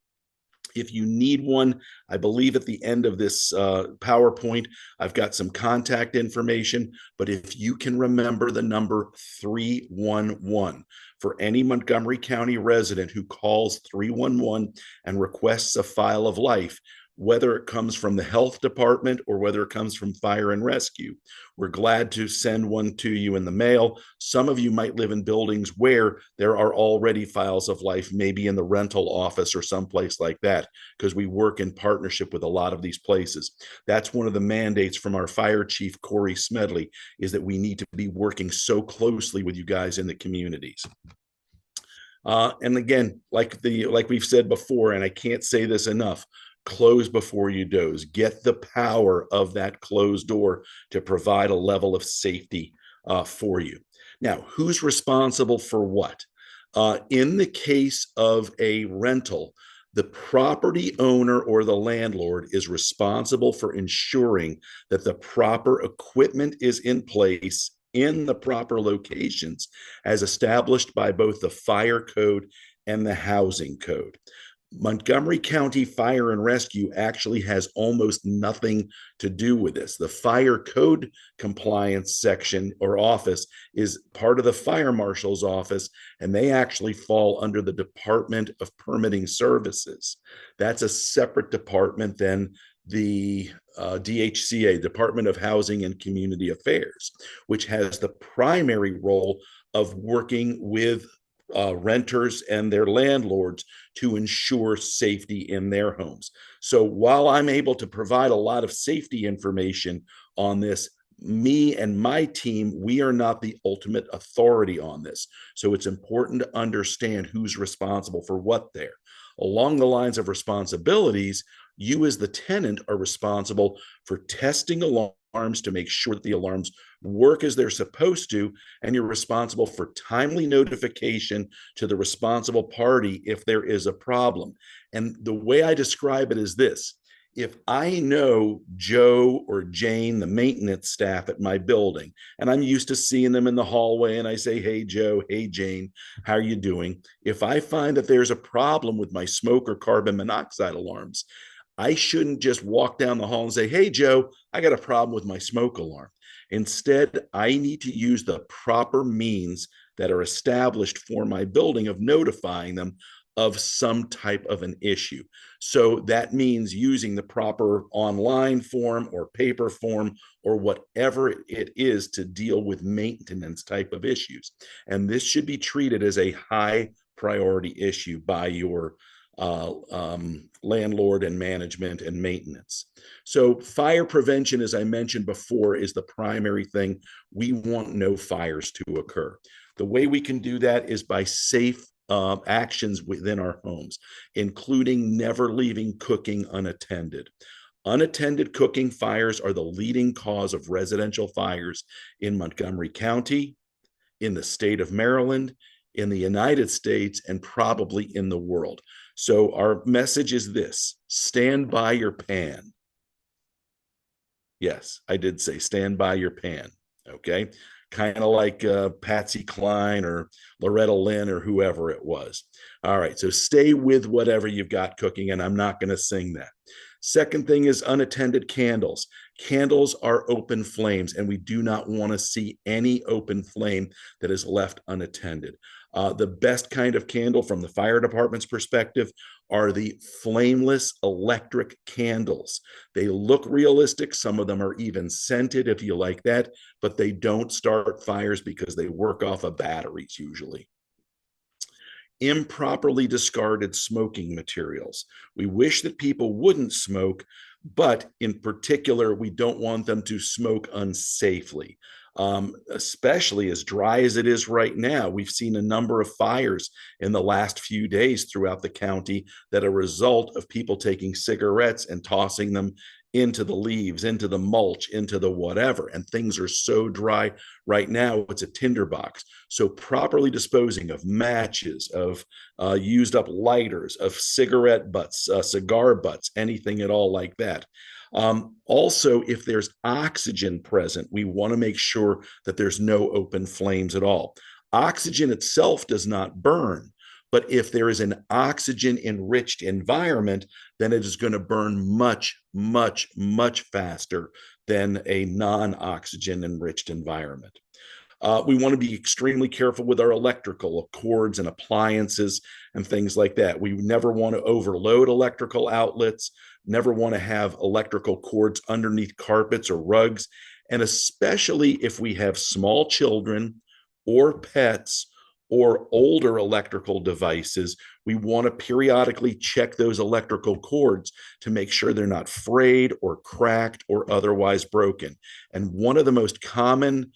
If you need one, I believe at the end of this PowerPoint, I've got some contact information, but if you can remember the number 311 for any Montgomery County resident who calls 311 and requests a file of life, whether it comes from the health department or whether it comes from fire and rescue, we're glad to send one to you in the mail. Some of you might live in buildings where there are already files of life, maybe in the rental office or someplace like that, because we work in partnership with a lot of these places. That's one of the mandates from our fire chief, Corey Smedley, is that we need to be working so closely with you guys in the communities. And again, like we've said before, and I can't say this enough, close before you doze. Get the power of that closed door to provide a level of safety for you. Now, who's responsible for what? In the case of a rental, the property owner or the landlord is responsible for ensuring that the proper equipment is in place in the proper locations as established by both the fire code and the housing code. Montgomery County Fire and Rescue actually has almost nothing to do with this. The fire code compliance section or office is part of the fire marshal's office, and they actually fall under the Department of Permitting Services. That's a separate department than the DHCA, Department of Housing and Community Affairs, which has the primary role of working with renters and their landlords to ensure safety in their homes. So while I'm able to provide a lot of safety information on this, me and my team, we are not the ultimate authority on this. So it's important to understand who's responsible for what there. Along the lines of responsibilities, you as the tenant are responsible for testing alarms to make sure that the alarms work as they're supposed to, and you're responsible for timely notification to the responsible party if there is a problem. And the way I describe it is this: if I know Joe or Jane, the maintenance staff at my building, and I'm used to seeing them in the hallway, and I say, hey, Joe, hey, Jane, how are you doing? If I find that there's a problem with my smoke or carbon monoxide alarms, I shouldn't just walk down the hall and say, hey, Joe, I got a problem with my smoke alarm. Instead, I need to use the proper means that are established for my building of notifying them of some type of an issue. So that means using the proper online form or paper form or whatever it is to deal with maintenance type of issues. And this should be treated as a high priority issue by your landlord and management and maintenance. So fire prevention, as I mentioned before, is the primary thing. We want no fires to occur. The way we can do that is by safe actions within our homes, including never leaving cooking unattended. Unattended cooking fires are the leading cause of residential fires in Montgomery County, in the state of Maryland, in the United States, and probably in the world. So our message is this: stand by your pan. Yes, I did say stand by your pan. Okay. Kind of like Patsy Cline or Loretta Lynn or whoever it was. All right. So stay with whatever you've got cooking, and I'm not going to sing that. Second thing is unattended candles. Candles are open flames, and we do not want to see any open flame that is left unattended. The best kind of candle from the fire department's perspective are the flameless electric candles. They look realistic. Some of them are even scented if you like that, but they don't start fires because they work off of batteries usually. Improperly discarded smoking materials. We wish that people wouldn't smoke, but in particular, we don't want them to smoke unsafely. Especially as dry as it is right now. We've seen a number of fires in the last few days throughout the county that are a result of people taking cigarettes and tossing them into the leaves, into the mulch, into the whatever. And things are so dry right now, it's a tinderbox. So properly disposing of matches, of used up lighters, of cigarette butts, cigar butts, anything at all like that. Also, if there's oxygen present, we want to make sure that there's no open flames at all. Oxygen itself does not burn, but if there is an oxygen enriched environment, then it is going to burn much, much, much faster than a non-oxygen enriched environment. We want to be extremely careful with our electrical cords and appliances and things like that. We never want to overload electrical outlets, never want to have electrical cords underneath carpets or rugs. And especially if we have small children or pets or older electrical devices, we want to periodically check those electrical cords to make sure they're not frayed or cracked or otherwise broken. And one of the most common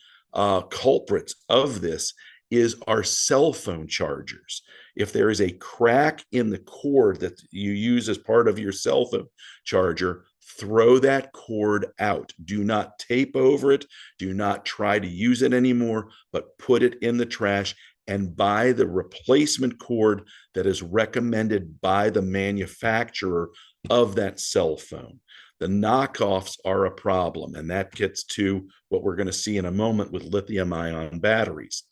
culprits of this is our cell phone chargers. If there is a crack in the cord that you use as part of your cell phone charger, throw that cord out. Do not tape over it. Do not try to use it anymore, but put it in the trash and buy the replacement cord that is recommended by the manufacturer of that cell phone. The knockoffs are a problem, and that gets to what we're going to see in a moment with lithium-ion batteries.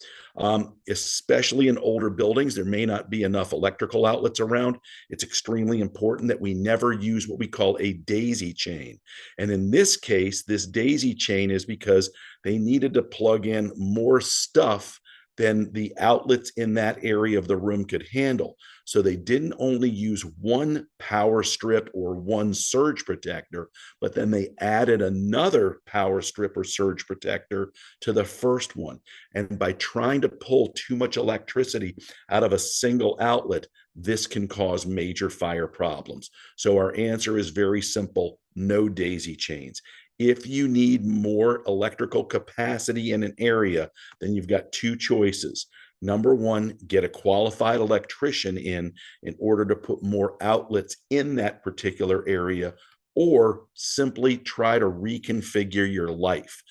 Especially in older buildings, there may not be enough electrical outlets around. It's extremely important that we never use what we call a daisy chain. And in this case, this daisy chain is because they needed to plug in more stuff than the outlets in that area of the room could handle. So they didn't only use one power strip or one surge protector, but then they added another power strip or surge protector to the first one. And by trying to pull too much electricity out of a single outlet, this can cause major fire problems. So our answer is very simple: no daisy chains. If you need more electrical capacity in an area, then you've got two choices. Number one, get a qualified electrician in order to put more outlets in that particular area, or simply try to reconfigure your life.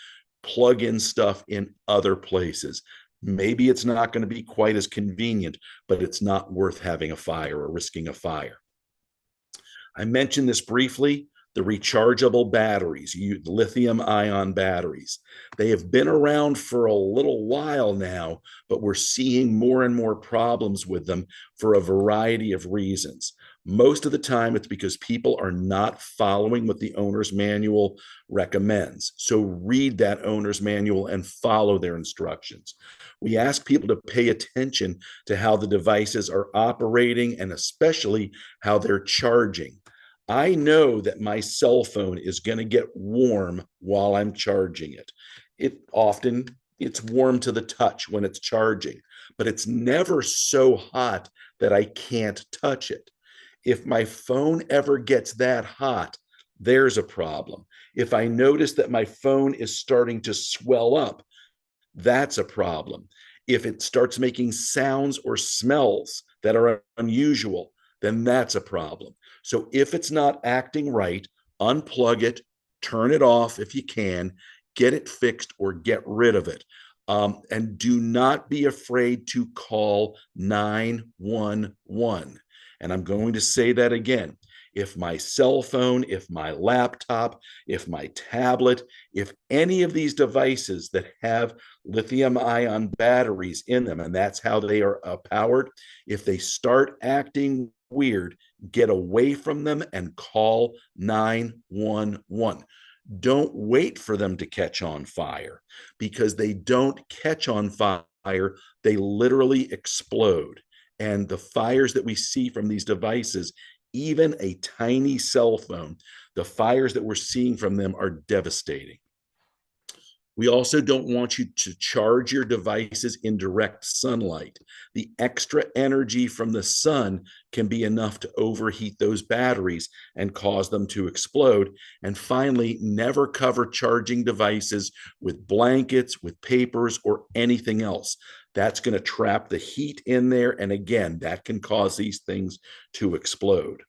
Plug in stuff in other places. Maybe it's not going to be quite as convenient, but it's not worth having a fire or risking a fire. I mentioned this briefly: the rechargeable batteries, the lithium-ion batteries. They have been around for a little while now, but we're seeing more and more problems with them for a variety of reasons. Most of the time, it's because people are not following what the owner's manual recommends. So read that owner's manual and follow their instructions. We ask people to pay attention to how the devices are operating and especially how they're charging. I know that my cell phone is going to get warm while I'm charging it. It's warm to the touch when it's charging, but it's never so hot that I can't touch it. If my phone ever gets that hot, there's a problem. If I notice that my phone is starting to swell up, that's a problem. If it starts making sounds or smells that are unusual, then that's a problem. So if it's not acting right, unplug it, turn it off if you can, get it fixed or get rid of it. And do not be afraid to call 911. And I'm going to say that again. If my cell phone, if my laptop, if my tablet, if any of these devices that have lithium-ion batteries in them, and that's how they are powered, if they start acting weird, get away from them and call 911. Don't wait for them to catch on fire, because they don't catch on fire, they literally explode. And the fires that we see from these devices, even a tiny cell phone, the fires that we're seeing from them are devastating. We also don't want you to charge your devices in direct sunlight. The extra energy from the sun can be enough to overheat those batteries and cause them to explode. And finally, never cover charging devices with blankets, with papers, or anything else. That's going to trap the heat in there. And again, that can cause these things to explode.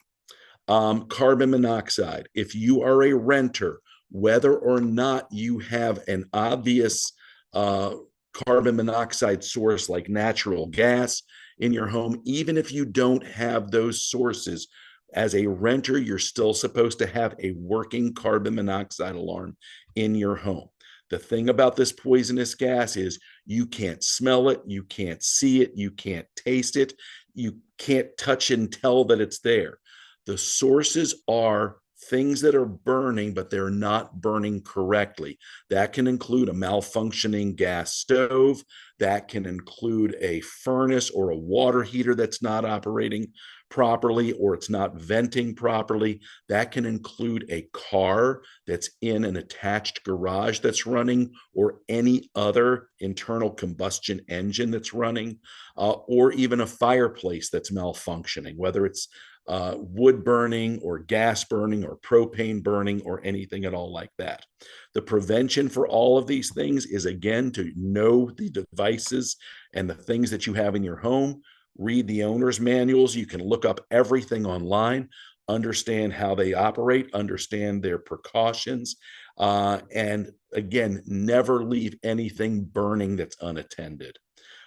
Carbon monoxide. If you are a renter, whether or not you have an obvious carbon monoxide source like natural gas in your home, even if you don't have those sources, as a renter, you're still supposed to have a working carbon monoxide alarm in your home. The thing about this poisonous gas is you can't smell it, you can't see it, you can't taste it, you can't touch and tell that it's there. The sources are things that are burning, but they're not burning correctly. That can include a malfunctioning gas stove. That can include a furnace or a water heater that's not operating properly, or it's not venting properly. That can include a car that's in an attached garage that's running, or any other internal combustion engine that's running, or even a fireplace that's malfunctioning, whether it's wood burning or gas burning or propane burning or anything at all like that. The prevention for all of these things is, again, to know the devices and the things that you have in your home. Read the owner's manuals. You can look up everything online, understand how they operate, understand their precautions, and again, never leave anything burning that's unattended.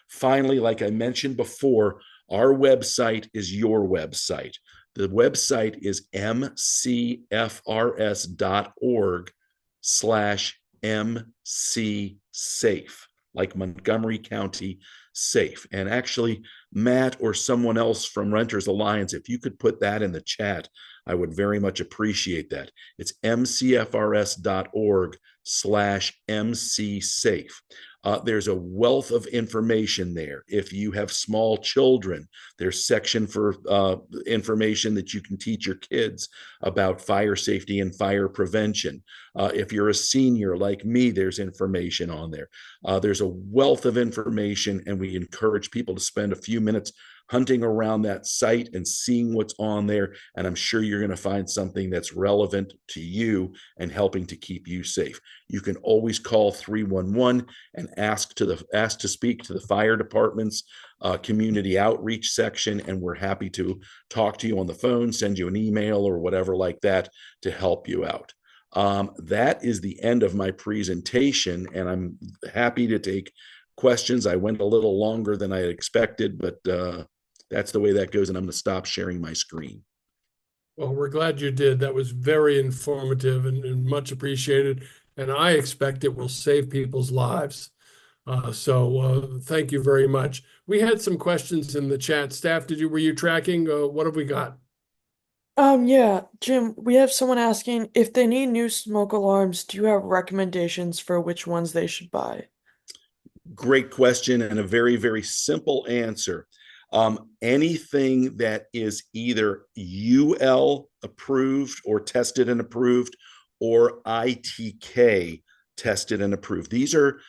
Finally, like I mentioned before, our website is your website. The website is mcfrs.org/mcsafe, like Montgomery County Safe. And actually, Matt or someone else from Renters Alliance, if you could put that in the chat, I would very much appreciate that. It's mcfrs.org/mcsafe. There's a wealth of information there. If you have small children, there's section for information that you can teach your kids about fire safety and fire prevention. If you're a senior like me, there's information on there. There's a wealth of information, and we encourage people to spend a few minutes hunting around that site and seeing what's on there. And I'm sure you're going to find something that's relevant to you and helping to keep you safe. You can always call 311 and ask to speak to the fire department's community outreach section, and we're happy to talk to you on the phone, send you an email or whatever like that to help you out. That is the end of my presentation, and I'm happy to take questions. I went a little longer than I expected, but that's the way that goes, and I'm going to stop sharing my screen. Well, we're glad you did. That was very informative and much appreciated. And I expect it will save people's lives. So thank you very much. We had some questions in the chat. Staff, were you tracking? What have we got? Yeah, Jim, we have someone asking if they need new smoke alarms, do you have recommendations for which ones they should buy? Great question, and a very, very simple answer. Anything that is either UL approved or tested and approved, or ITK tested and approved. These are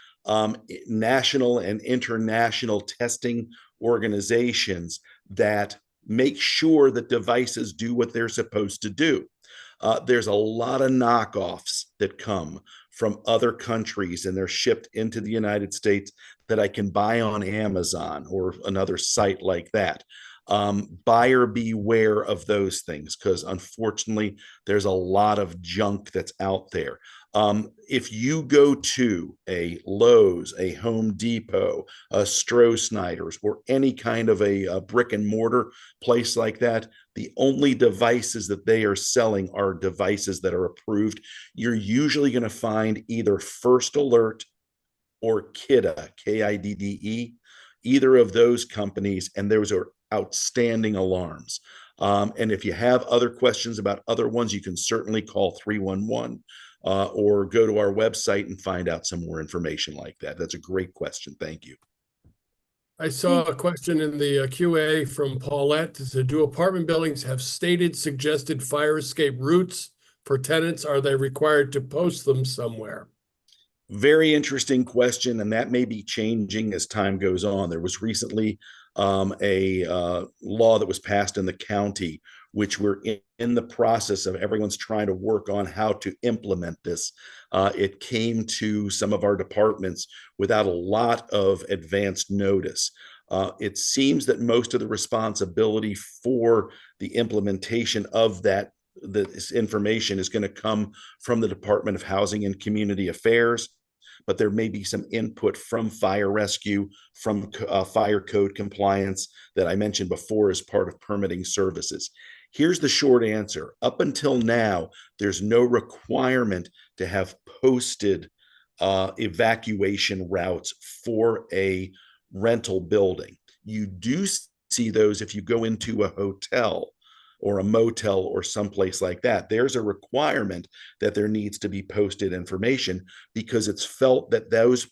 national and international testing organizations that make sure that devices do what they're supposed to do. There's a lot of knockoffs that come from other countries, and they're shipped into the United States that I can buy on Amazon or another site like that. Buyer beware of those things, because unfortunately there's a lot of junk that's out there. If you go to a Lowe's, a Home Depot, a Stroh-Snyder's, or any kind of a brick and mortar place like that, the only devices that they are selling are devices that are approved. You're usually going to find either First Alert or Kidde, Kidde, either of those companies, and those are outstanding alarms. And if you have other questions about other ones, you can certainly call 311 or go to our website and find out some more information like that. That's a great question. Thank you. I saw a question in the QA from Paulette. It said, do apartment buildings have stated suggested fire escape routes for tenants? Are they required to post them somewhere? Very interesting question, and that may be changing as time goes on. There was recently a law that was passed in the county, which we're in the process of. Everyone's trying to work on how to implement this. It came to some of our departments without a lot of advanced notice. It seems that most of the responsibility for the implementation of this information is going to come from the Department of Housing and Community Affairs, but there may be some input from fire rescue, from fire code compliance that I mentioned before as part of permitting services. Here's the short answer. Up until now, there's no requirement to have posted evacuation routes for a rental building. You do see those if you go into a hotel or a motel or someplace like that. There's a requirement that there needs to be posted information, because it's felt that those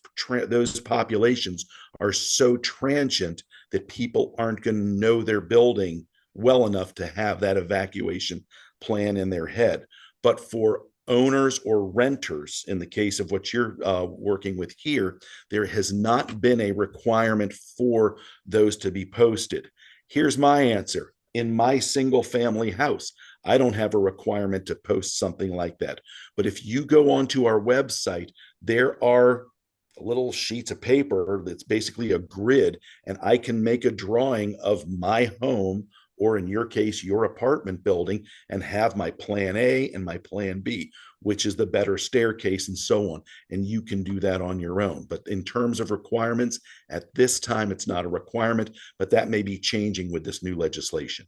populations are so transient that people aren't going to know their building well enough to have that evacuation plan in their head. But for owners or renters, in the case of what you're working with here, there has not been a requirement for those to be posted. Here's my answer. In my single family house, I don't have a requirement to post something like that. But if you go onto our website, there are little sheets of paper that's basically a grid, and I can make a drawing of my home, or in your case, your apartment building, and have my plan A and my plan B, which is the better staircase and so on. And you can do that on your own. But in terms of requirements, at this time, it's not a requirement, but that may be changing with this new legislation.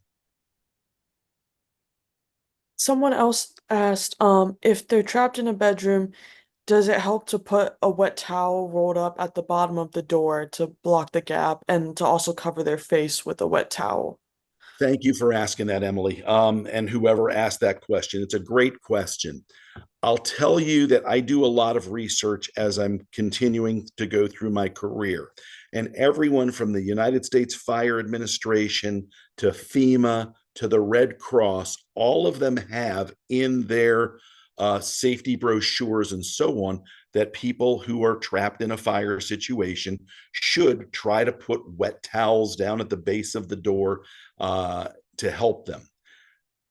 Someone else asked, if they're trapped in a bedroom, does it help to put a wet towel rolled up at the bottom of the door to block the gap and to also cover their face with a wet towel? Thank you for asking that, Emily. And whoever asked that question, it's a great question. I'll tell you that I do a lot of research as I'm continuing to go through my career. And everyone from the United States Fire Administration to FEMA to the Red Cross, all of them have in their safety brochures and so on that people who are trapped in a fire situation should try to put wet towels down at the base of the door to help them.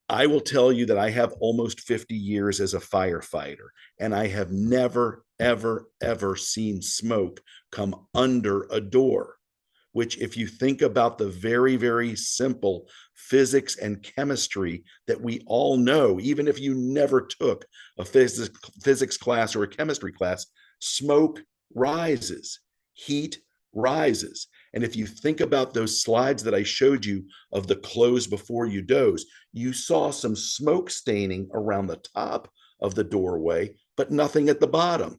I will tell you that I have almost 50 years as a firefighter, and I have never, ever, ever seen smoke come under a door, which, if you think about the very, very simple physics and chemistry that we all know, even if you never took a physics class or a chemistry class, smoke rises, heat rises. And if you think about those slides that I showed you of the close before you doze, you saw some smoke staining around the top of the doorway, but nothing at the bottom.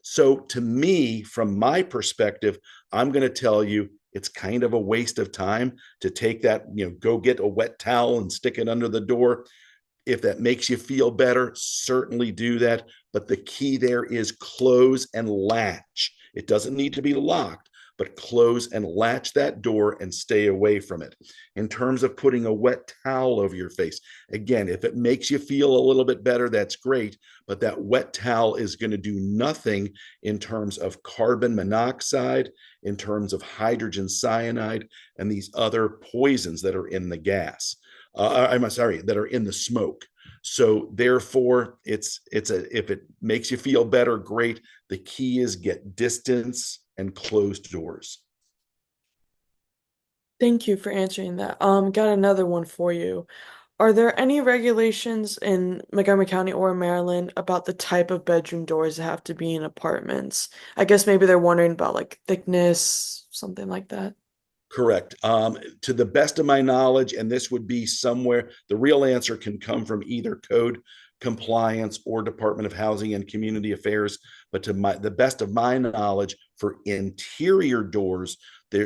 So to me, from my perspective, I'm going to tell you it's kind of a waste of time to take that, go get a wet towel and stick it under the door. If that makes you feel better, certainly do that. But the key there is close and latch. It doesn't need to be locked, but close and latch that door and stay away from it. In terms of putting a wet towel over your face, again, if it makes you feel a little bit better, that's great. But that wet towel is going to do nothing in terms of carbon monoxide, in terms of hydrogen cyanide, and these other poisons that are in the gas. That are in the smoke. So therefore, if it makes you feel better, great. The key is get distance and closed doors. Thank you for answering that. Got another one for you. Are there any regulations in Montgomery County or Maryland about the type of bedroom doors that have to be in apartments? I guess maybe they're wondering about like thickness, something like that. Correct. To the best of my knowledge, and this would be somewhere, the real answer can come from either code compliance or Department of Housing and Community Affairs. But to the best of my knowledge, for interior doors,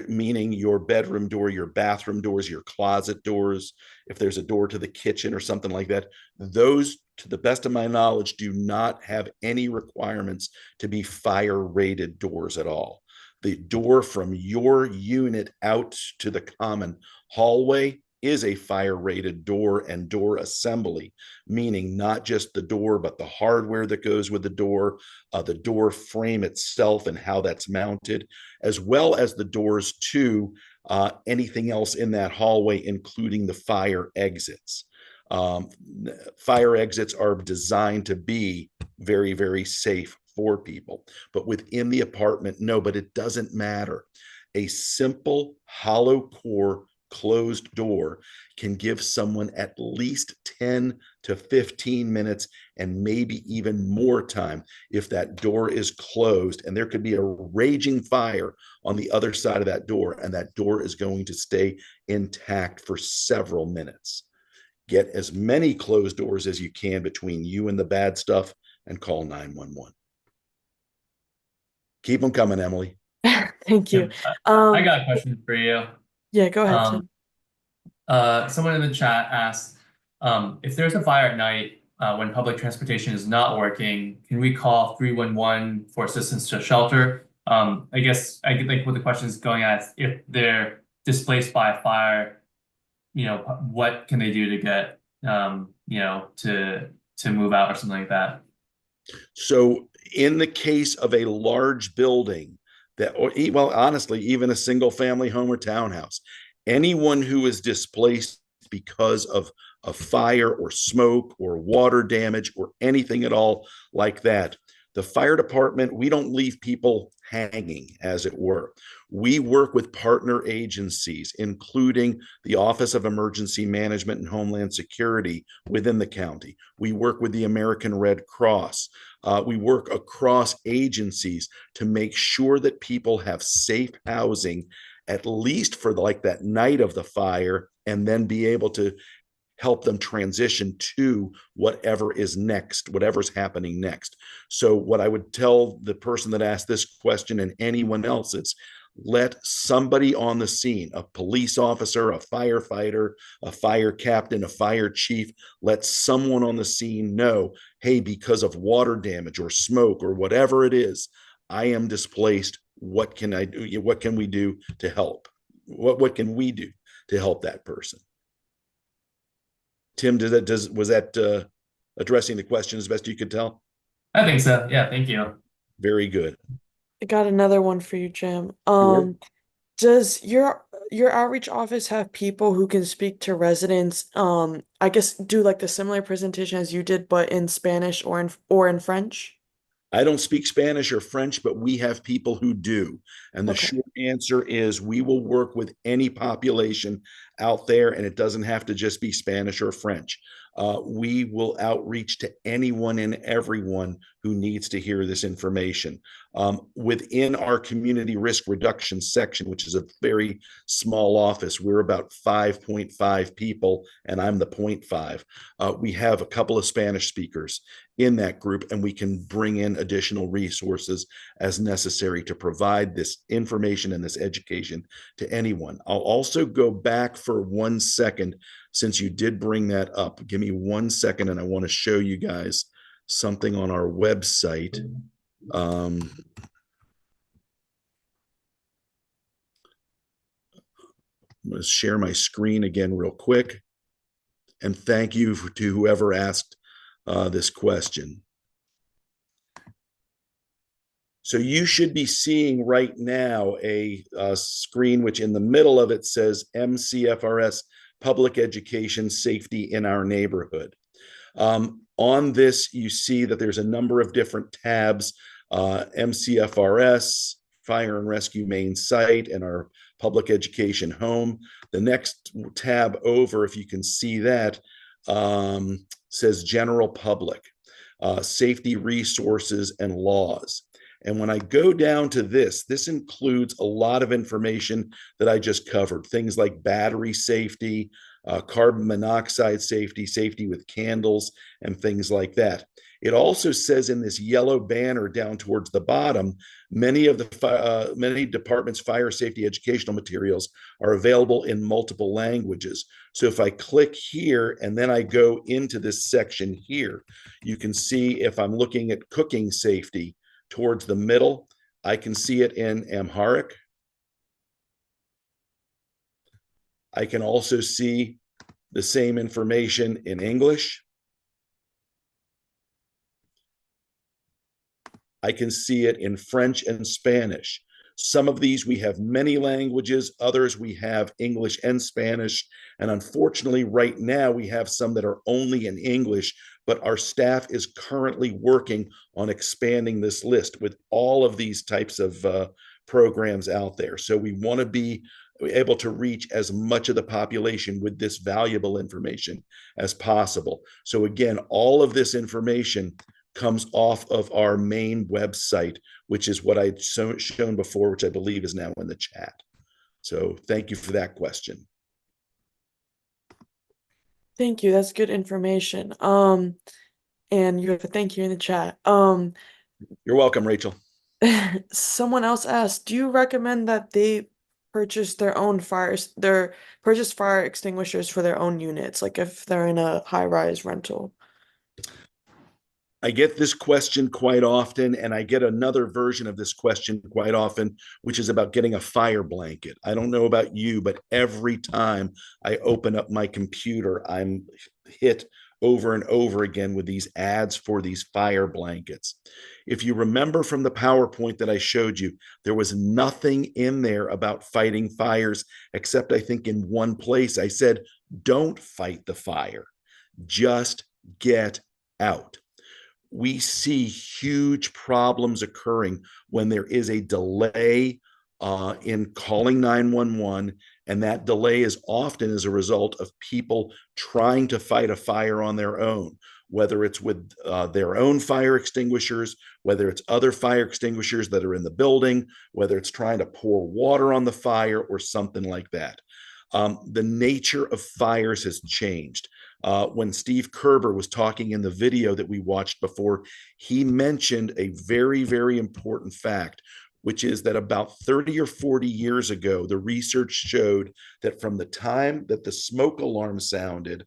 meaning your bedroom door, your bathroom doors, your closet doors, if there's a door to the kitchen or something like that, those, to the best of my knowledge, do not have any requirements to be fire rated doors at all. The door from your unit out to the common hallway is a fire rated door and door assembly, meaning not just the door, but the hardware that goes with the door frame itself and how that's mounted, as well as the doors to anything else in that hallway, including the fire exits. Fire exits are designed to be very, very safe for people, but within the apartment, no, but it doesn't matter. A simple hollow core closed door can give someone at least 10 to 15 minutes and maybe even more time if that door is closed, and there could be a raging fire on the other side of that door, and that door is going to stay intact for several minutes. Get as many closed doors as you can between you and the bad stuff, and call 911. Keep them coming, Emily. Thank you. I got a question for you. Yeah, go ahead, Tim. Someone in the chat asked, if there's a fire at night when public transportation is not working, can we call 311 for assistance to shelter? I guess I think what the question is going at, if they're displaced by a fire, what can they do to get, to move out or something like that? So in the case of a large building honestly, even a single family home or townhouse, anyone who is displaced because of a fire or smoke or water damage or anything at all like that, the fire department, we don't leave people hanging, as it were. We work with partner agencies, including the Office of Emergency Management and Homeland Security within the county. We work with the American Red Cross. We work across agencies to make sure that people have safe housing, at least for like that night of the fire, and then be able to help them transition to whatever is next, whatever's happening next. So what I would tell the person that asked this question and anyone else is, let somebody on the scene, a police officer, a firefighter, a fire captain, a fire chief, let someone on the scene know, hey, because of water damage or smoke or whatever it is, I am displaced. What can I do? What can we do to help? What can we do to help that person? Tim, was that addressing the question as best you could tell? I think so. Yeah, thank you. Very good. I got another one for you, Jim. Sure. Does your outreach office have people who can speak to residents? I guess do like the similar presentation as you did, but in Spanish or in French? I don't speak Spanish or French, but we have people who do. And the Okay. short answer is we will work with any population out there, and it doesn't have to just be Spanish or French. We will outreach to anyone and everyone who needs to hear this information. Within our community risk reduction section, which is a very small office, we're about 5.5 people, and I'm the 0.5. We have a couple of Spanish speakers in that group, and we can bring in additional resources as necessary to provide this information and this education to anyone. I'll also go back for 1 second, since you did bring that up. Give me 1 second, and I want to show you guys something on our website. I'm going to share my screen again real quick. And thank you to whoever asked this question. So you should be seeing right now a screen which in the middle of it says MCFRS Public Education Safety in Our Neighborhood. On this, you see that there's a number of different tabs, MCFRS, Fire and Rescue Main Site, and our Public Education Home. The next tab over, if you can see that, says General Public, Safety Resources and Laws. And when I go down to this includes a lot of information that I just covered, things like battery safety, carbon monoxide safety, safety with candles, and things like that. It also says in this yellow banner down towards the bottom, many departments' fire safety educational materials are available in multiple languages. So if I click here and then I go into this section here, you can see if I'm looking at cooking safety towards the middle, I can see it in Amharic. I can also see the same information in English. I can see it in French and Spanish. Some of these we have many languages, others we have English and Spanish. And unfortunately, right now we have some that are only in English, but our staff is currently working on expanding this list with all of these types of programs out there. So we want to be able to reach as much of the population with this valuable information as possible. So again, all of this information comes off of our main website, which is what I'd shown before, which I believe is now in the chat. So thank you for that question. Thank you. That's good information. And you have a thank you in the chat. You're welcome, Rachel. Someone else asked, do you recommend that they purchase their own fire extinguishers for their own units, like if they're in a high-rise rental? I get this question quite often, and I get another version of this question quite often, which is about getting a fire blanket. I don't know about you, but every time I open up my computer, I'm hit over and over again with these ads for these fire blankets. If you remember from the PowerPoint that I showed you, there was nothing in there about fighting fires, except I think in one place I said, don't fight the fire, just get out. We see huge problems occurring when there is a delay in calling 911, and that delay is often as a result of people trying to fight a fire on their own, whether it's with their own fire extinguishers, whether it's other fire extinguishers that are in the building, whether it's trying to pour water on the fire or something like that. The nature of fires has changed. When Steve Kerber was talking in the video that we watched before, he mentioned a very, very important fact, which is that about 30 or 40 years ago, the research showed that from the time that the smoke alarm sounded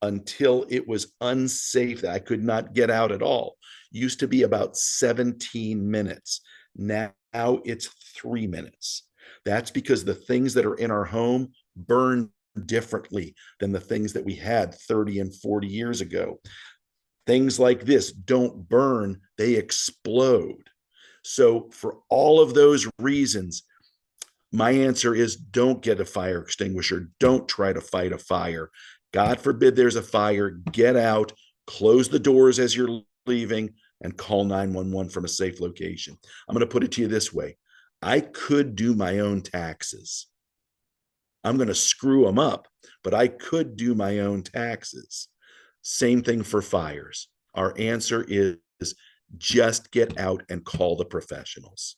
until it was unsafe, that I could not get out at all, used to be about 17 minutes. Now it's 3 minutes. That's because the things that are in our home burn differently than the things that we had 30 and 40 years ago. Things like this don't burn, they explode. So for all of those reasons, my answer is don't get a fire extinguisher. Don't try to fight a fire. God forbid there's a fire. Get out, close the doors as you're leaving, and call 911 from a safe location. I'm going to put it to you this way. I could do my own taxes. I'm going to screw them up, but I could do my own taxes. Same thing for fires. Our answer is just get out and call the professionals.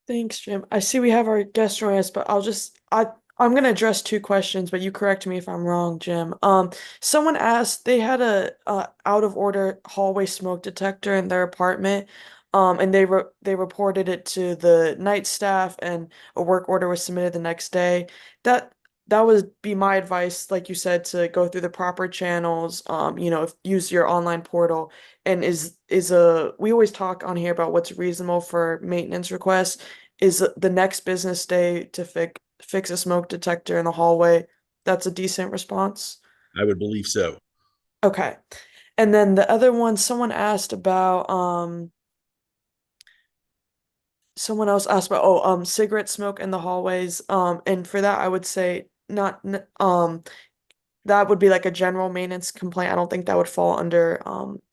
Thanks, Jim. I see we have our guest join us, but I'm gonna address two questions, but you correct me if I'm wrong, Jim. Someone asked they had a out of order hallway smoke detector in their apartment, and they reported it to the night staff, and a work order was submitted the next day. That would be my advice, like you said, to go through the proper channels. Use your online portal, and we always talk on here about what's reasonable for maintenance requests. Is the next business day to fix a smoke detector in the hallway? That's a decent response. I would believe so. Okay. And then the other one, someone else asked about cigarette smoke in the hallways. And for that I would say that would be like a general maintenance complaint. I don't think that would fall under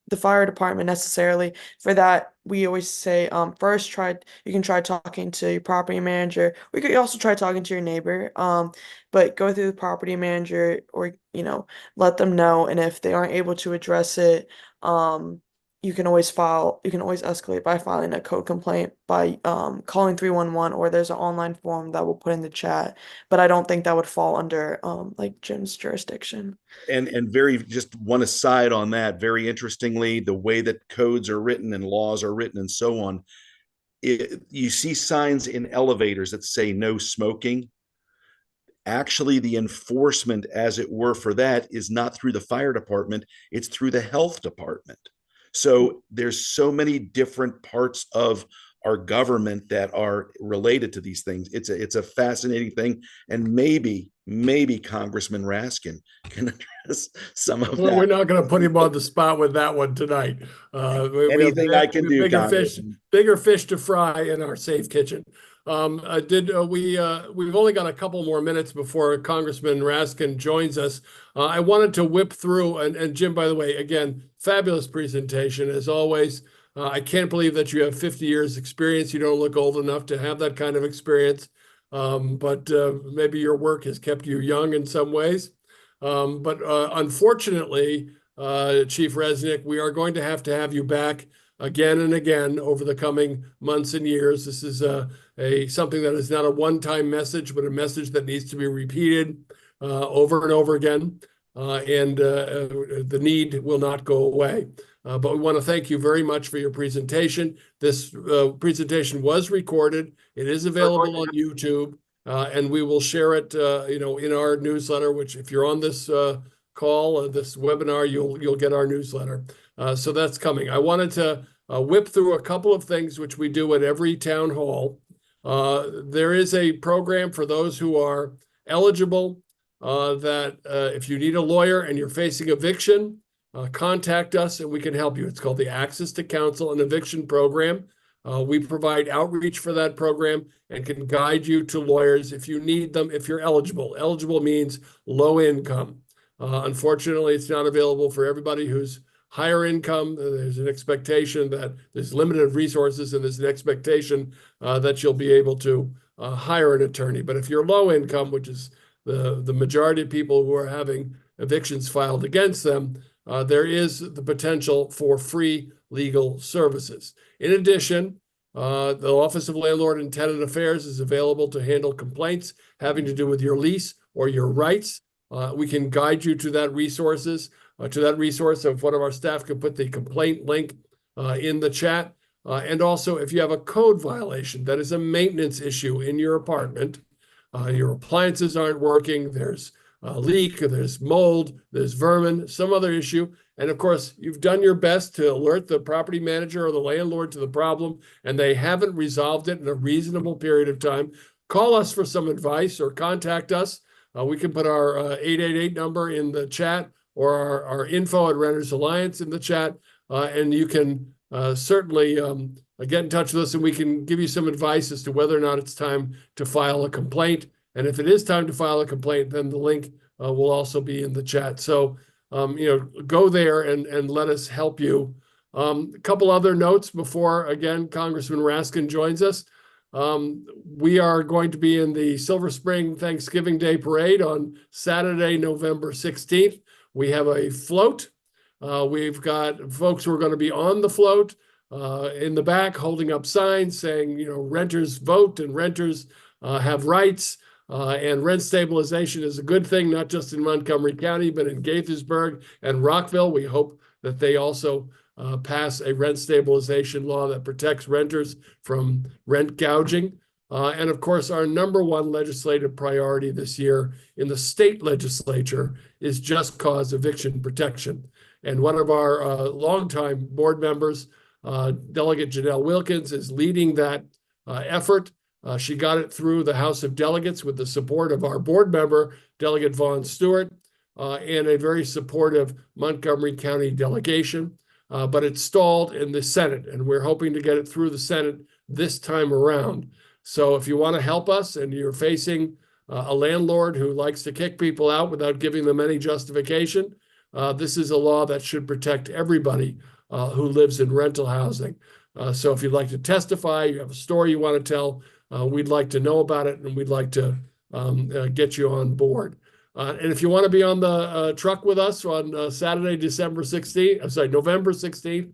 the fire department necessarily. For that, we always say first you can try talking to your property manager. We could also try talking to your neighbor. But go through the property manager, or let them know, and if they aren't able to address it, you can always escalate by filing a code complaint by calling 311, or there's an online form that we'll put in the chat. But I don't think that would fall under like Jim's jurisdiction. And just one aside on that, very interestingly, the way that codes are written and laws are written and so on, you see signs in elevators that say no smoking. Actually, the enforcement, as it were, for that is not through the fire department, it's through the health department. So there's so many different parts of our government that are related to these things. It's a fascinating thing, and maybe Congressman Raskin can address some of that. We're not going to put him on the spot with that one tonight. Anything I can do, bigger fish to fry in our safe kitchen. We've only got a couple more minutes before Congressman Raskin joins us. I wanted to whip through, and Jim, by the way, again, fabulous presentation as always. I can't believe that you have 50 years experience. You don't look old enough to have that kind of experience, but maybe your work has kept you young in some ways. But unfortunately, Chief Resnick, we are going to have you back again and again over the coming months and years. This is something that is not a one-time message, but a message that needs to be repeated over and over again. And the need will not go away. But we want to thank you very much for your presentation. This presentation was recorded. It is available on YouTube, and we will share it, in our newsletter. Which, if you're on this call, this webinar, you'll get our newsletter. So that's coming. I wanted to whip through a couple of things which we do at every town hall. There is a program for those who are eligible. That if you need a lawyer and you're facing eviction, contact us and we can help you. It's called the Access to Counsel and Eviction Program. We provide outreach for that program and can guide you to lawyers if you need them, if you're eligible. Eligible means low income. Unfortunately, it's not available for everybody who's higher income. There's an expectation that there's limited resources, and there's an expectation that you'll be able to hire an attorney. But if you're low income, which is the majority of people who are having evictions filed against them, there is the potential for free legal services. In addition, the Office of Landlord and Tenant Affairs is available to handle complaints having to do with your lease or your rights. We can guide you to that resource. If one of our staff can put the complaint link in the chat. And also, if you have a code violation, that is a maintenance issue in your apartment, your appliances aren't working, there's a leak, there's mold, there's vermin, some other issue. And of course, you've done your best to alert the property manager or the landlord to the problem, and they haven't resolved it in a reasonable period of time. Call us for some advice or contact us. We can put our 888 number in the chat, or our info at Renters Alliance in the chat, and you can certainly get in touch with us, and we can give you some advice as to whether or not it's time to file a complaint. And if it is time to file a complaint, then the link will also be in the chat. So, go there and let us help you. A couple other notes before, again, Congressman Raskin joins us. We are going to be in the Silver Spring Thanksgiving Day Parade on Saturday, November 16th. We have a float. We've got folks who are going to be on the float in the back holding up signs saying, renters vote and renters have rights. And rent stabilization is a good thing, not just in Montgomery County, but in Gaithersburg and Rockville. We hope that they also pass a rent stabilization law that protects renters from rent gouging. And of course, our number one legislative priority this year in the state legislature is just cause eviction protection. And one of our longtime board members, Delegate Janelle Wilkins, is leading that effort. She got it through the House of Delegates with the support of our board member, Delegate Vaughn Stewart, and a very supportive Montgomery County delegation. But it stalled in the Senate, and we're hoping to get it through the Senate this time around. So if you want to help us and you're facing a landlord who likes to kick people out without giving them any justification, this is a law that should protect everybody who lives in rental housing. So if you'd like to testify, you have a story you want to tell, we'd like to know about it, and we'd like to get you on board. And if you want to be on the truck with us on Saturday, November 16th,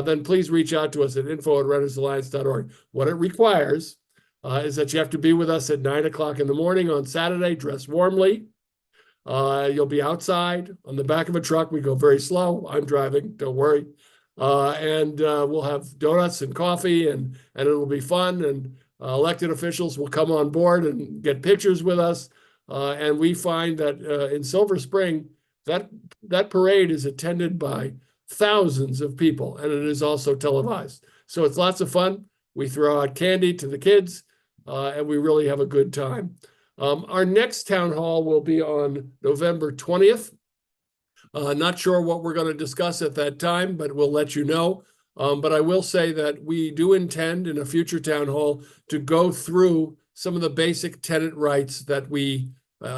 then please reach out to us at info@rentersalliance.org. What it requires is that you have to be with us at 9 o'clock in the morning on Saturday, dress warmly. You'll be outside on the back of a truck. We go very slow. I'm driving, don't worry. And we'll have donuts and coffee, and it'll be fun. And elected officials will come on board and get pictures with us. And we find that in Silver Spring, that parade is attended by thousands of people, and it is also televised. So it's lots of fun. We throw out candy to the kids, and we really have a good time. Our next town hall will be on November 20th. Not sure what we're going to discuss at that time, but we'll let you know. But I will say that we do intend in a future town hall to go through some of the basic tenant rights that we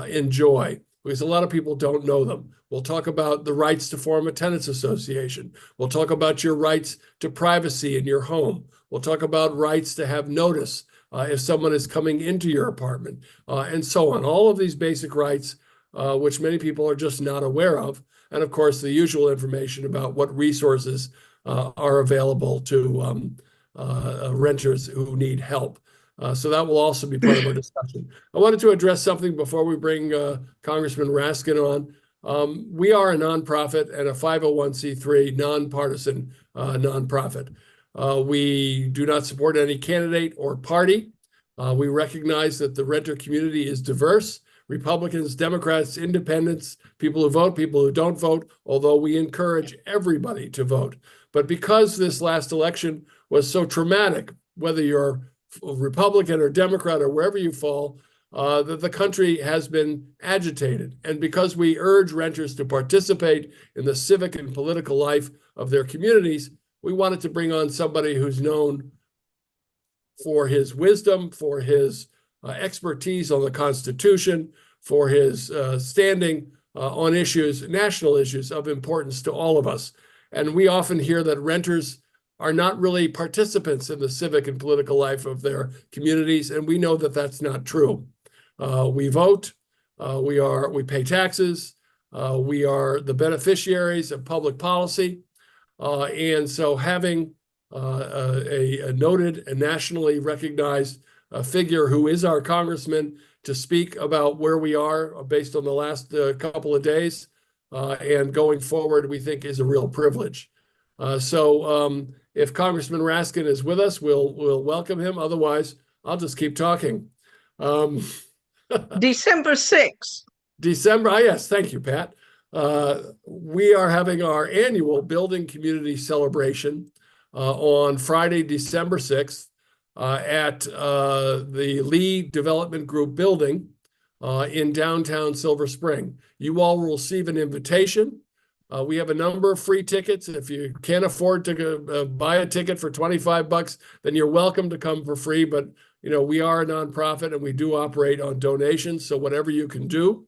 enjoy, because a lot of people don't know them. We'll talk about the rights to form a tenants association. We'll talk about your rights to privacy in your home. We'll talk about rights to have notice if someone is coming into your apartment, and so on. All of these basic rights, which many people are just not aware of. And of course, the usual information about what resources are available to renters who need help. So that will also be part of our discussion. I wanted to address something before we bring Congressman Raskin on. We are a nonprofit and a 501c3 nonpartisan nonprofit. We do not support any candidate or party. We recognize that the renter community is diverse. Republicans, Democrats, independents, people who vote, people who don't vote, although we encourage everybody to vote. But because this last election was so traumatic, whether you're Republican or Democrat or wherever you fall, that the country has been agitated. And because we urge renters to participate in the civic and political life of their communities, we wanted to bring on somebody who's known for his wisdom, for his expertise on the Constitution, for his standing on issues, national issues of importance to all of us. And we often hear that renters are not really participants in the civic and political life of their communities, and we know that that's not true. We vote, we pay taxes, we are the beneficiaries of public policy, and so having a noted and nationally recognized figure who is our congressman to speak about where we are based on the last couple of days and going forward, we think is a real privilege. So if Congressman Raskin is with us, we'll welcome him. Otherwise, I'll just keep talking. December 6th. December, yes, thank you, Pat. We are having our annual Building Community Celebration on Friday, December 6th at the Lee Development Group building in downtown Silver Spring. You all will receive an invitation. We have a number of free tickets. If you can't afford to buy a ticket for $25, then you're welcome to come for free. But we are a nonprofit and we do operate on donations, so whatever you can do.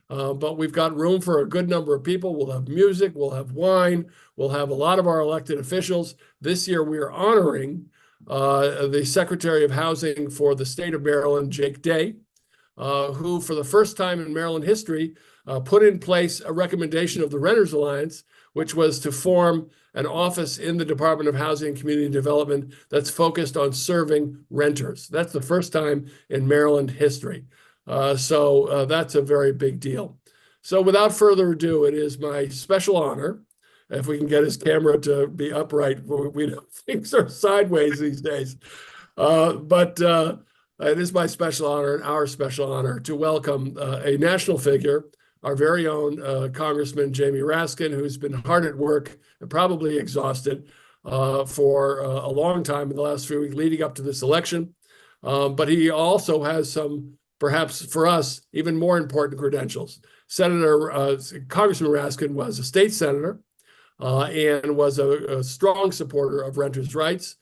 But we've got room for a good number of people. We'll have music, we'll have wine, we'll have a lot of our elected officials. This year we are honoring the Secretary of Housing for the state of Maryland, Jake Day, who for the first time in Maryland history put in place a recommendation of the Renters Alliance, which was to form an office in the Department of Housing and Community Development that's focused on serving renters. That's the first time in Maryland history. So that's a very big deal. So without further ado, it is my special honor, if we can get his camera to be upright, things are sideways these days. But it is my special honor and our special honor to welcome a national figure, our very own Congressman Jamie Raskin, who's been hard at work and probably exhausted for a long time in the last few weeks leading up to this election. But he also has some, perhaps for us, even more important credentials. Congressman Raskin was a state senator and was a strong supporter of renters' rights.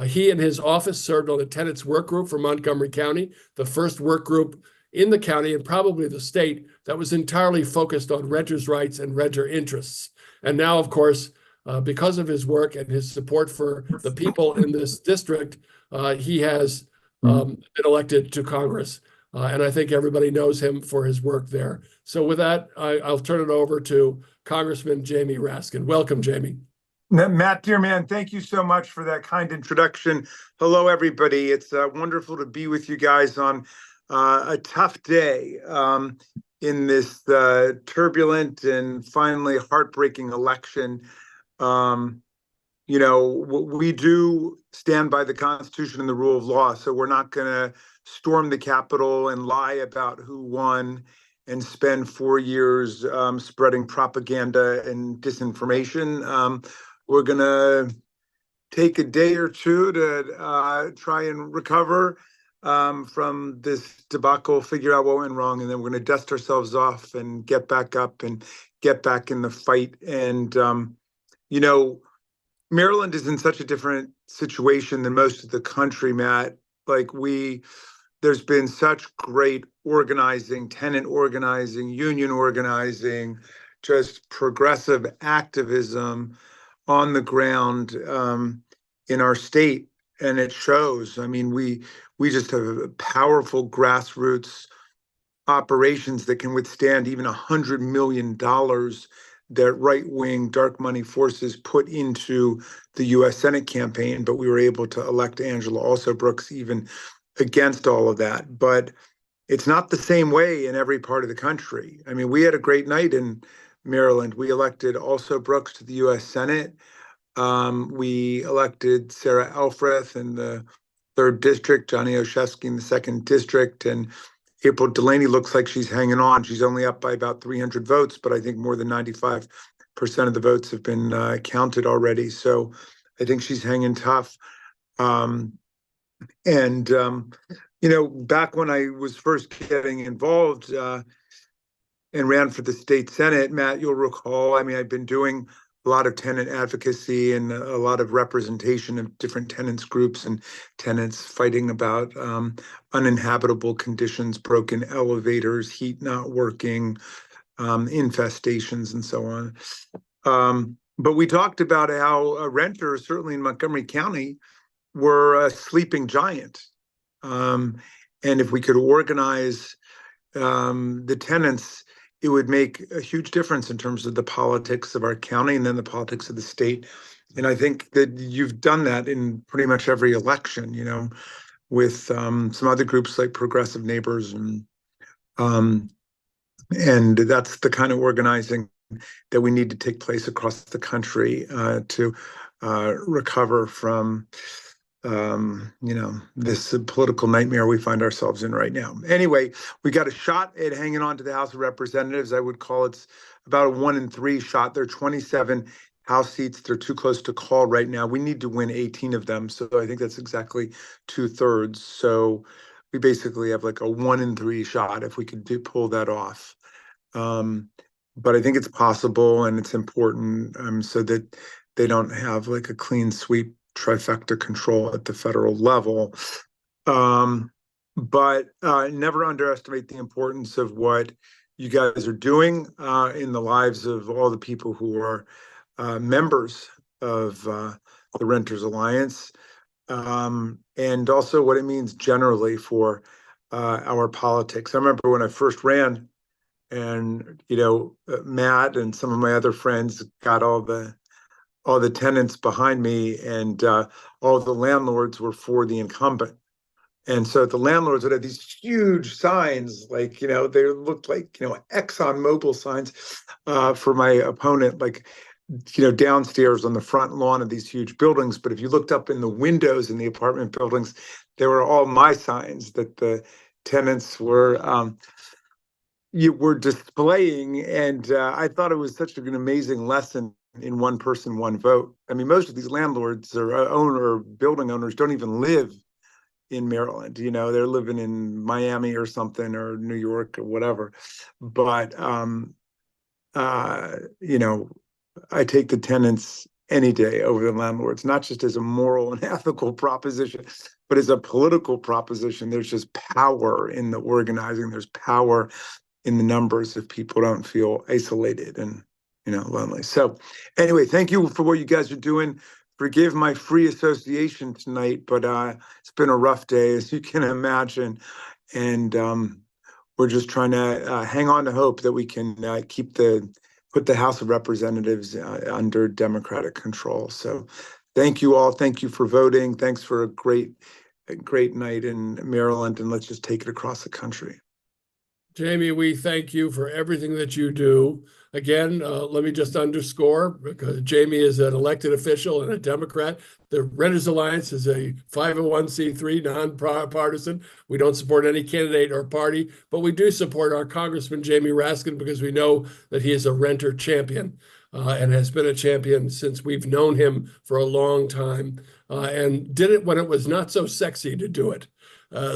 He and his office served on the tenants work group for Montgomery County, the first work group in the county and probably the state that was entirely focused on renters' rights and renter interests. And now, of course, because of his work and his support for the people in this district, he has been elected to Congress. And I think everybody knows him for his work there. So with that, I'll turn it over to Congressman Jamie Raskin. Welcome, Jamie. Matt, dear man, thank you so much for that kind introduction. Hello, everybody. It's wonderful to be with you guys on a tough day in this turbulent and finally heartbreaking election. We do stand by the Constitution and the rule of law, so we're not going to storm the Capitol and lie about who won and spend 4 years spreading propaganda and disinformation. We're going to take a day or two to try and recover from this debacle, figure out what went wrong, and then we're going to dust ourselves off and get back up and get back in the fight. And, Maryland is in such a different situation than most of the country, Matt. There's been such great organizing, tenant organizing, union organizing, just progressive activism on the ground in our state, and it shows. I mean, we just have powerful grassroots operations that can withstand even $100 million that right-wing dark money forces put into the U.S. Senate campaign, but we were able to elect Angela Alsobrooks even against all of that. But it's not the same way in every part of the country. I mean, we had a great night in Maryland. We elected Alsobrooks to the U.S. Senate. We elected Sarah Elfreth in the 3rd District, Johnny Oshesky in the 2nd District, and April Delaney looks like she's hanging on. She's only up by about 300 votes, but I think more than 95% of the votes have been counted already. So I think she's hanging tough. Back when I was first getting involved and ran for the state Senate, Matt, you'll recall, I mean, I've been doing a lot of tenant advocacy and a lot of representation of different tenants groups and tenants fighting about uninhabitable conditions, broken elevators, heat not working, infestations, and so on. But we talked about how renters, certainly in Montgomery County, were a sleeping giant. And if we could organize the tenants, it would make a huge difference in terms of the politics of our county and then the politics of the state. And I think that you've done that in pretty much every election, with some other groups like Progressive Neighbors. And that's the kind of organizing that we need to take place across the country to recover from this political nightmare we find ourselves in right now. Anyway, we got a shot at hanging on to the House of Representatives. I would call it's about a 1 in 3 shot. There are 27 House seats. They're too close to call right now. We need to win 18 of them. So I think that's exactly 2/3. So we basically have like a 1 in 3 shot if we could pull that off. But I think it's possible, and it's important so that they don't have like a clean sweep trifecta control at the federal level. But never underestimate the importance of what you guys are doing in the lives of all the people who are members of the Renters Alliance, and also what it means generally for our politics. I remember when I first ran, and Matt and some of my other friends got all the tenants behind me, and all the landlords were for the incumbent. And so the landlords would have these huge signs, like, they looked like, ExxonMobil signs for my opponent, like, downstairs on the front lawn of these huge buildings. But if you looked up in the windows in the apartment buildings, they were all my signs that the tenants were displaying. And I thought it was such an amazing lesson in one person, one vote. I mean, most of these landlords or building owners don't even live in Maryland. They're living in Miami or something, or New York or whatever. But I take the tenants any day over the landlords, not just as a moral and ethical proposition, but as a political proposition. There's just power in the organizing. There's power in the numbers if people don't feel isolated and lonely. So anyway, thank you for what you guys are doing. Forgive my free association tonight, but it's been a rough day, as you can imagine. And we're just trying to hang on to hope that we can put the House of Representatives under Democratic control. So thank you all. Thank you for voting. Thanks for a great night in Maryland, and let's just take it across the country. Jamie, we thank you for everything that you do. Again, let me just underscore, because Jamie is an elected official and a Democrat. The Renters Alliance is a 501c3 nonpartisan. We don't support any candidate or party, but we do support our Congressman Jamie Raskin, because we know that he is a renter champion and has been a champion since we've known him for a long time, and did it when it was not so sexy to do it.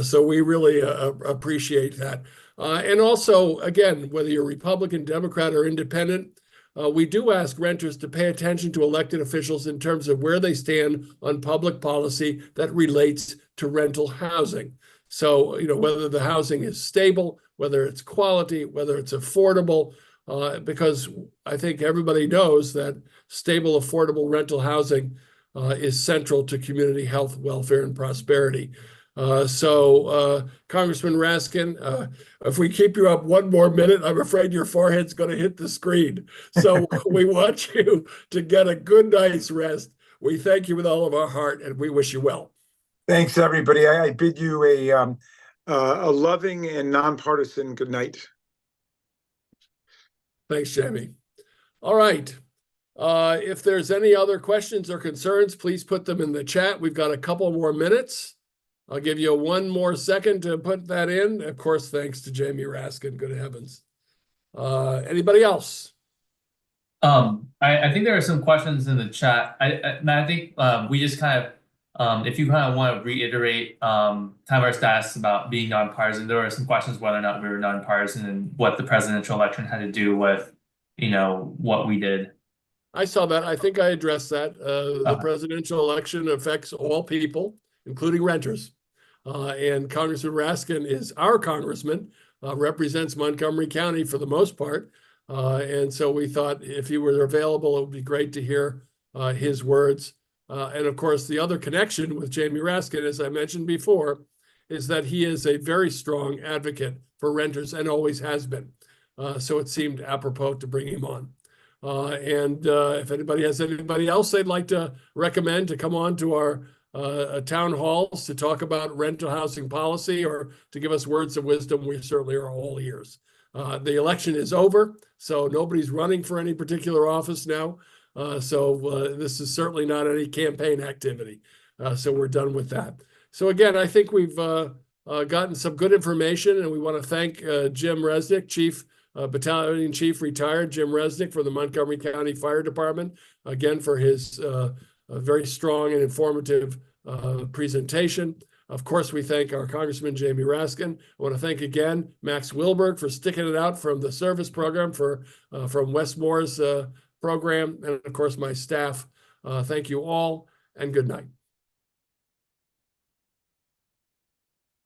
So we really appreciate that. And also, again, whether you're Republican, Democrat, or independent, we do ask renters to pay attention to elected officials in terms of where they stand on public policy that relates to rental housing. So, whether the housing is stable, whether it's quality, whether it's affordable, because I think everybody knows that stable, affordable rental housing is central to community health, welfare, and prosperity. So Congressman Raskin, if we keep you up one more minute, I'm afraid your forehead's going to hit the screen. So we want you to get a good night's rest. We thank you with all of our heart, and we wish you well. Thanks, everybody. I bid you a loving and nonpartisan good night. Thanks, Jamie. All right. If there's any other questions or concerns, please put them in the chat. We've got a couple more minutes. I'll give you one more second to put that in. Of course, thanks to Jamie Raskin. Good heavens. Anybody else? I think there are some questions in the chat. I think we just kind of, if you kind of want to reiterate Tamara's status about being nonpartisan, there are some questions whether or not we were nonpartisan and what the presidential election had to do with, what we did. I saw that. I think I addressed that. The presidential election affects all people, including renters. And Congressman Raskin is our congressman, represents Montgomery County for the most part. And so we thought if he were available, it would be great to hear his words. And of course, the other connection with Jamie Raskin, as I mentioned before, is that he is a very strong advocate for renters and always has been. So it seemed apropos to bring him on. And if anybody has anybody else they'd like to recommend to come on to our town halls to talk about rental housing policy or to give us words of wisdom, we certainly are all ears. The election is over, so nobody's running for any particular office now. So this is certainly not any campaign activity. So we're done with that. So again, I think we've gotten some good information, and we want to thank Jim Resnick, Battalion Chief retired Jim Resnick for the Montgomery County Fire Department, again for his very strong and informative presentation. Of course, we thank our Congressman Jamie Raskin. I want to thank again Max Wilberg for sticking it out from the service program from Westmore's program, and of course my staff. Thank you all, and good night.